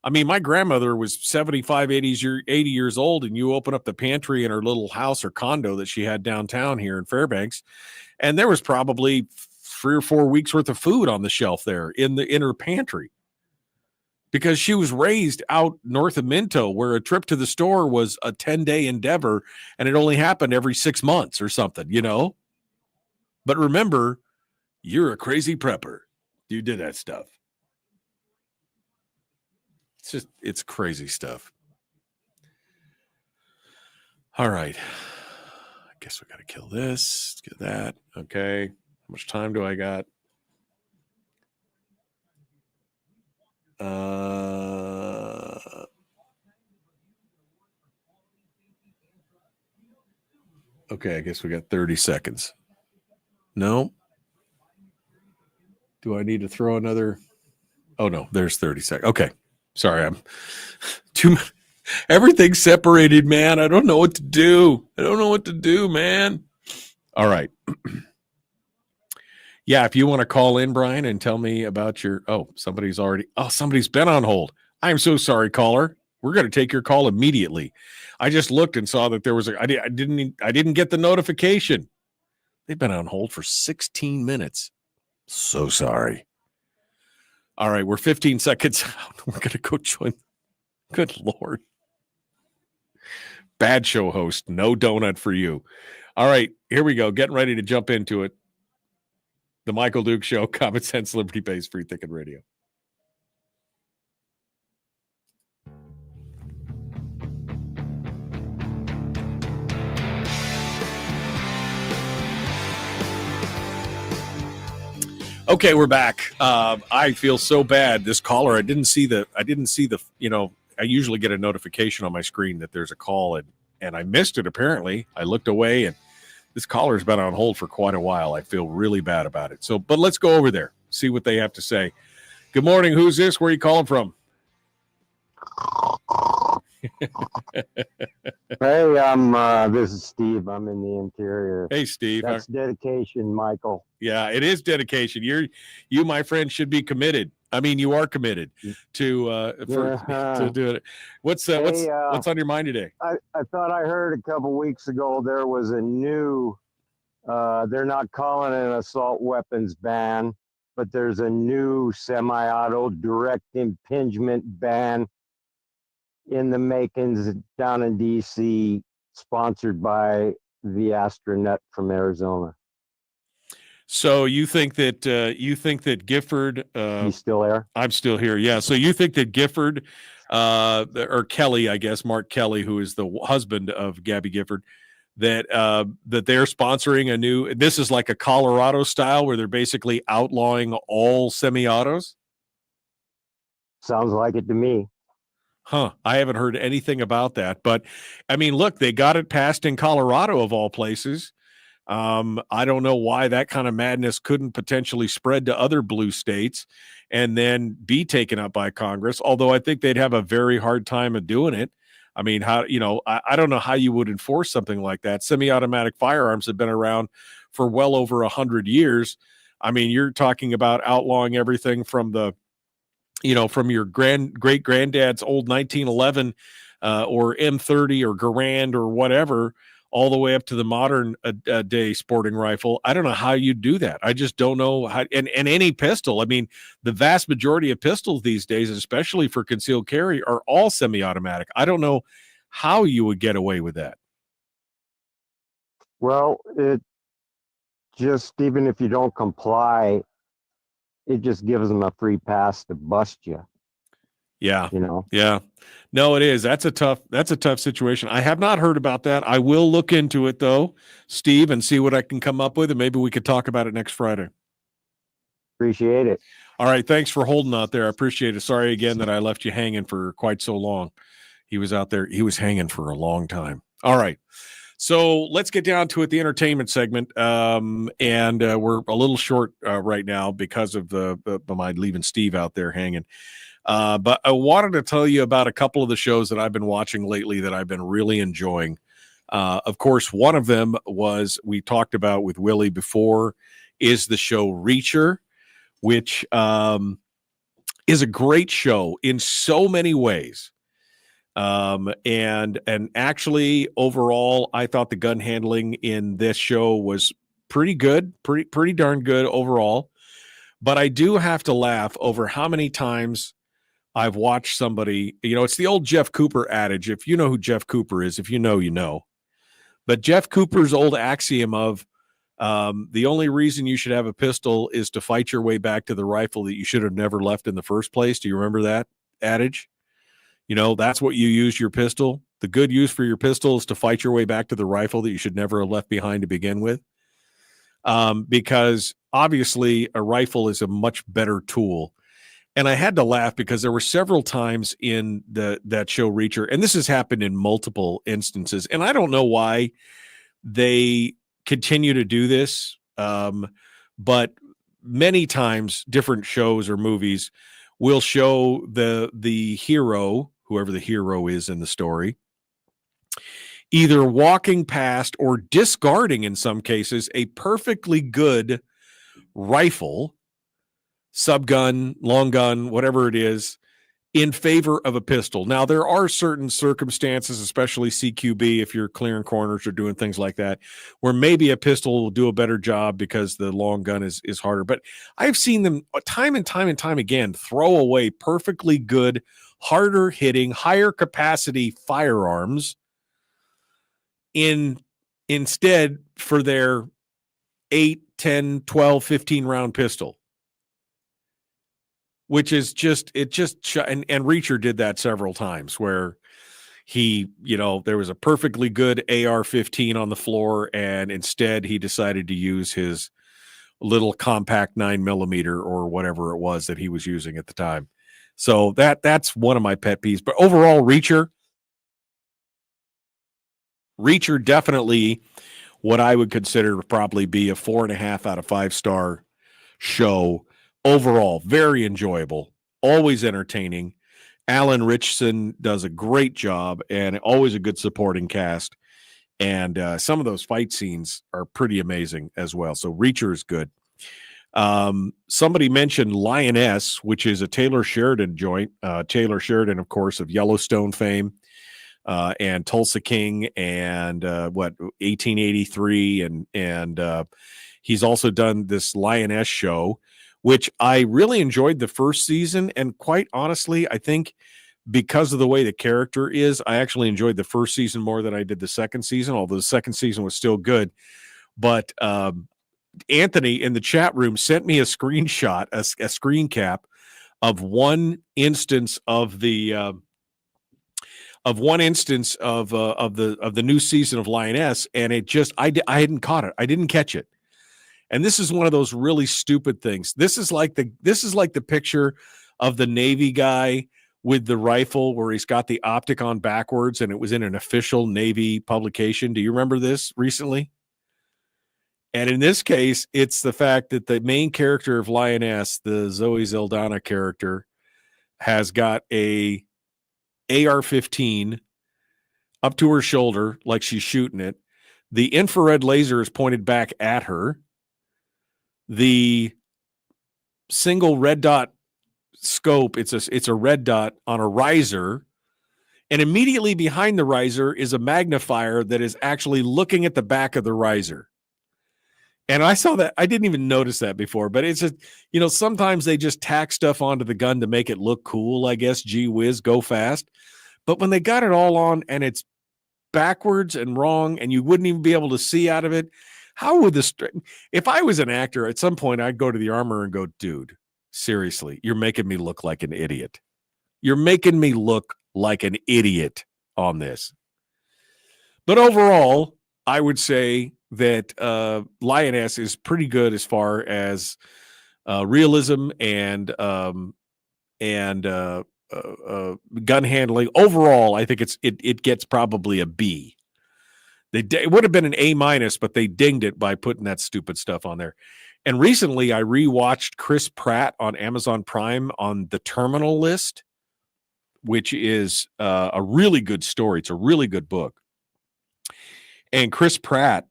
I mean, my grandmother was 75, 80 years old, and you open up the pantry in her little house or condo that she had downtown here in Fairbanks, and there was probably 3 or 4 weeks worth of food on the shelf there in her pantry, because she was raised out north of Minto, where a trip to the store was a 10-day endeavor, and it only happened every 6 months or something, But remember, you're a crazy prepper. You did that stuff. It's crazy stuff. All right. I guess we got to kill this. Let's get that. Okay. How much time do I got? Okay, I guess we got 30 seconds. No. Do I need to throw another? Oh, no, there's 30 seconds. Okay. Sorry, I'm too. Everything's separated, man. I don't know what to do. Man. All right. Yeah, if you want to call in, Brian, and tell me about somebody's been on hold. I'm so sorry, caller. We're going to take your call immediately. I just looked and saw that there was I didn't get the notification. They've been on hold for 16 minutes. So sorry. All right, we're 15 seconds out. We're going to go join. Good Lord. Bad show host. No donut for you. All right, here we go. Getting ready to jump into it. The Michael Duke Show, Common Sense, Liberty-Based, Free Thinking Radio. Okay, we're back. I feel so bad. This caller, I didn't see the, I usually get a notification on my screen that there's a call, and I missed it apparently. I looked away, and this caller's been on hold for quite a while. I feel really bad about it. So, but let's go over there, see what they have to say. Good morning. Who's this? Where are you calling from? Hey, this is Steve. I'm in the interior. Hey, Steve. That's dedication, Michael. Yeah, it is dedication. You, my friend, should be committed. I mean, you are committed to do it. What's on your mind today? I thought I heard a couple weeks ago there was a new. They're not calling it an assault weapons ban, but there's a new semi-auto direct impingement ban in the makings down in D.C., sponsored by the astronaut from Arizona. So you think that Gifford? You still there? I'm still here. Yeah. So you think that Gifford, or Kelly, I guess, Mark Kelly, who is the husband of Gabby Gifford, that they're sponsoring a new. This is like a Colorado style where they're basically outlawing all semi-autos. Sounds like it to me. Huh. I haven't heard anything about that. But, I mean, look, they got it passed in Colorado, of all places. I don't know why that kind of madness couldn't potentially spread to other blue states and then be taken up by Congress, although I think they'd have a very hard time of doing it. I mean, I don't know how you would enforce something like that. Semi-automatic firearms have been around for well over 100 years. I mean, you're talking about outlawing everything from from your great granddad's old 1911 or M30 or Garand or whatever, all the way up to the modern day sporting rifle. I don't know how you do that. I just don't know how. And any pistol. I mean, the vast majority of pistols these days, especially for concealed carry, are all semi-automatic. I don't know how you would get away with that. Well, it just, even if you don't comply, it just gives them a free pass to bust you. Yeah. You know? Yeah. No, it is. That's a tough situation. I have not heard about that. I will look into it though, Steve, and see what I can come up with, and maybe we could talk about it next Friday. Appreciate it. All right. Thanks for holding out there. I appreciate it. Sorry again that I left you hanging for quite so long. He was out there. He was hanging for a long time. All right. So let's get down to it, the entertainment segment. And we're a little short right now because of my leaving Steve out there hanging. But I wanted to tell you about a couple of the shows that I've been watching lately that I've been really enjoying. Of course, one of them was, we talked about with Willie before, is the show Reacher, which is a great show in so many ways. And actually overall, I thought the gun handling in this show was pretty good, pretty darn good overall. But I do have to laugh over how many times I've watched somebody, it's the old Jeff Cooper adage. If you know who Jeff Cooper is, if you know, you know. But Jeff Cooper's old axiom of the only reason you should have a pistol is to fight your way back to the rifle that you should have never left in the first place. Do you remember that adage? That's what you use your pistol. The good use for your pistol is to fight your way back to the rifle that you should never have left behind to begin with. Because obviously a rifle is a much better tool. And I had to laugh because there were several times in that show Reacher, and this has happened in multiple instances, and I don't know why they continue to do this. But many times different shows or movies will show the hero, whoever the hero is in the story, either walking past or discarding, in some cases, a perfectly good rifle, subgun, long gun, whatever it is, in favor of a pistol. Now, there are certain circumstances, especially CQB, if you're clearing corners or doing things like that, where maybe a pistol will do a better job because the long gun is harder. But I've seen them time and time and time again throw away perfectly good, harder hitting, higher capacity firearms instead for their 8, 10, 12, 15 round pistol. Which is and Reacher did that several times where he, there was a perfectly good AR-15 on the floor, and instead he decided to use his little compact 9mm or whatever it was that he was using at the time. So that's one of my pet peeves. But overall, Reacher definitely what I would consider to probably be a 4.5 out of 5-star show. Overall, very enjoyable, always entertaining. Alan Ritchson does a great job, and always a good supporting cast. And some of those fight scenes are pretty amazing as well. So Reacher is good. Somebody mentioned Lioness, which is a Taylor Sheridan joint. Taylor Sheridan, of course, of Yellowstone fame, and Tulsa King, and 1883, and he's also done this Lioness show, which I really enjoyed the first season. And quite honestly, I think because of the way the character is, I actually enjoyed the first season more than I did the second season, although the second season was still good. But Anthony in the chat room sent me a screenshot, a screen cap of one instance of the new season of Lioness, and it just I hadn't caught it. I didn't catch it. And this is one of those really stupid things. This is like the picture of the Navy guy with the rifle where he's got the optic on backwards, and it was in an official Navy publication. Do you remember this recently? And in this case, it's the fact that the main character of Lioness, the Zoe Zeldana character, has got a AR-15 up to her shoulder like she's shooting it. The infrared laser is pointed back at her. the single red dot scope. It's a red dot on a riser, and immediately behind the riser is a magnifier that is actually looking at the back of the riser. And I saw that. I didn't even notice that before, but it's just, sometimes they just tack stuff onto the gun to make it look cool, I guess. Gee whiz, go fast. But when they got it all on and it's backwards and wrong and you wouldn't even be able to see out of it, how would this, if I was an actor at some point, I'd go to the armor and go, dude, seriously, you're making me look like an idiot. You're making me look like an idiot on this. But overall, I would say that Lioness is pretty good as far as realism and gun handling. Overall, I think it gets probably a B. It would have been an A-, but they dinged it by putting that stupid stuff on there. And recently, I rewatched Chris Pratt on Amazon Prime on The Terminal List, which is a really good story. It's a really good book. And Chris Pratt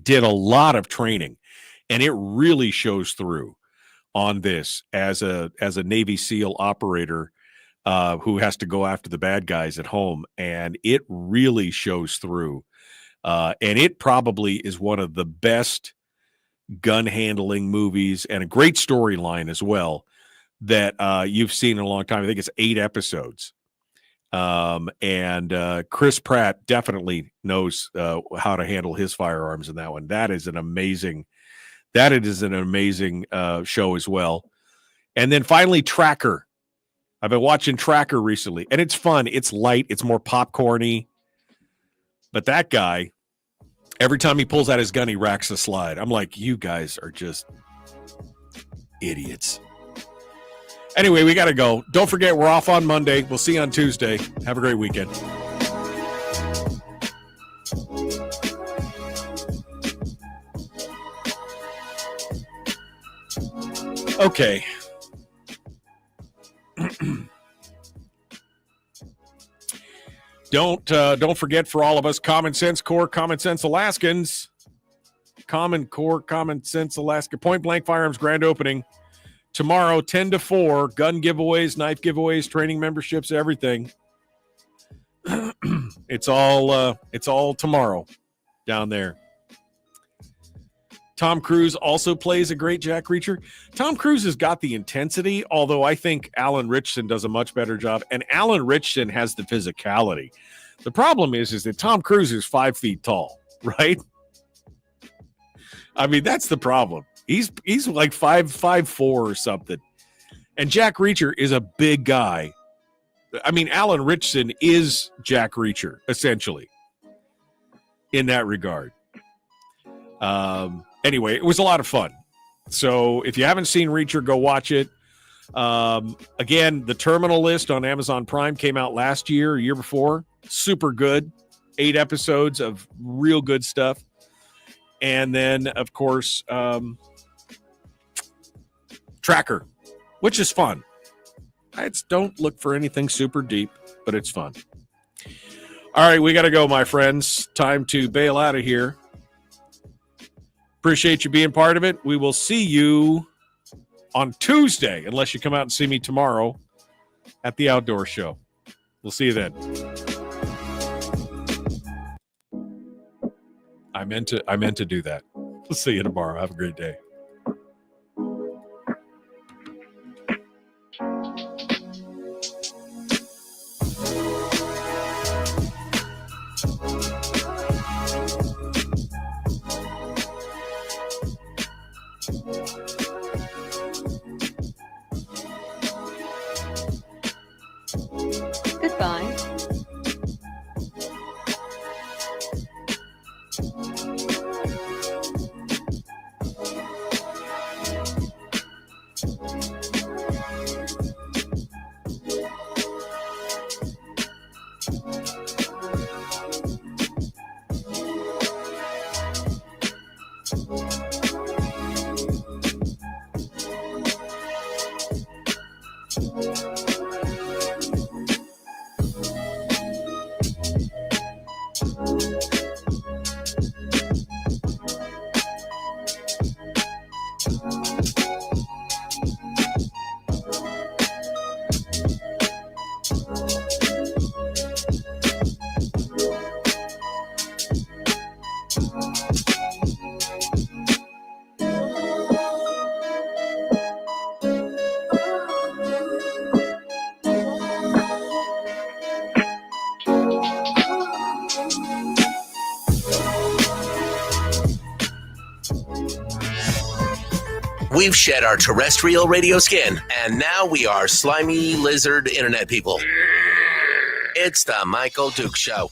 did a lot of training, and it really shows through on this as a Navy SEAL operator who has to go after the bad guys at home, and it really shows through. And it probably is one of the best gun handling movies and a great storyline as well that you've seen in a long time. I think it's 8 episodes. And Chris Pratt definitely knows how to handle his firearms in that one. That is an amazing show as well. And then finally, Tracker. I've been watching Tracker recently, and it's fun. It's light. It's more popcorny. But that guy, every time he pulls out his gun, he racks the slide. I'm like, you guys are just idiots. Anyway, we got to go. Don't forget, we're off on Monday. We'll see you on Tuesday. Have a great weekend. Okay. Don't forget, for all of us Common Sense Corps, Common Sense Alaskans, Common Corps, Common Sense Alaska, Point Blank Firearms grand opening tomorrow, 10 to 4, gun giveaways, knife giveaways, training memberships, everything. It's all tomorrow down there. Tom Cruise also plays a great Jack Reacher. Tom Cruise has got the intensity, although I think Alan Ritchson does a much better job. And Alan Ritchson has the physicality. The problem is that Tom Cruise is 5 feet tall, right? I mean, that's the problem. He's like 5'4" or something. And Jack Reacher is a big guy. I mean, Alan Ritchson is Jack Reacher, essentially, in that regard. Anyway, it was a lot of fun. So if you haven't seen Reacher, go watch it. Again, The Terminal List on Amazon Prime came out last year, year before. Super good. 8 episodes of real good stuff. And then, of course, Tracker, which is fun. Don't look for anything super deep, but it's fun. All right, we got to go, my friends. Time to bail out of here. Appreciate you being part of it. We will see you on Tuesday, unless you come out and see me tomorrow at the outdoor show. We'll see you then. I meant to do that. We'll see you tomorrow. Have a great day. Goodbye. We've shed our terrestrial radio skin, and now we are slimy lizard internet people. It's the Michael Duke Show.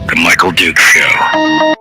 The Michael Duke Show.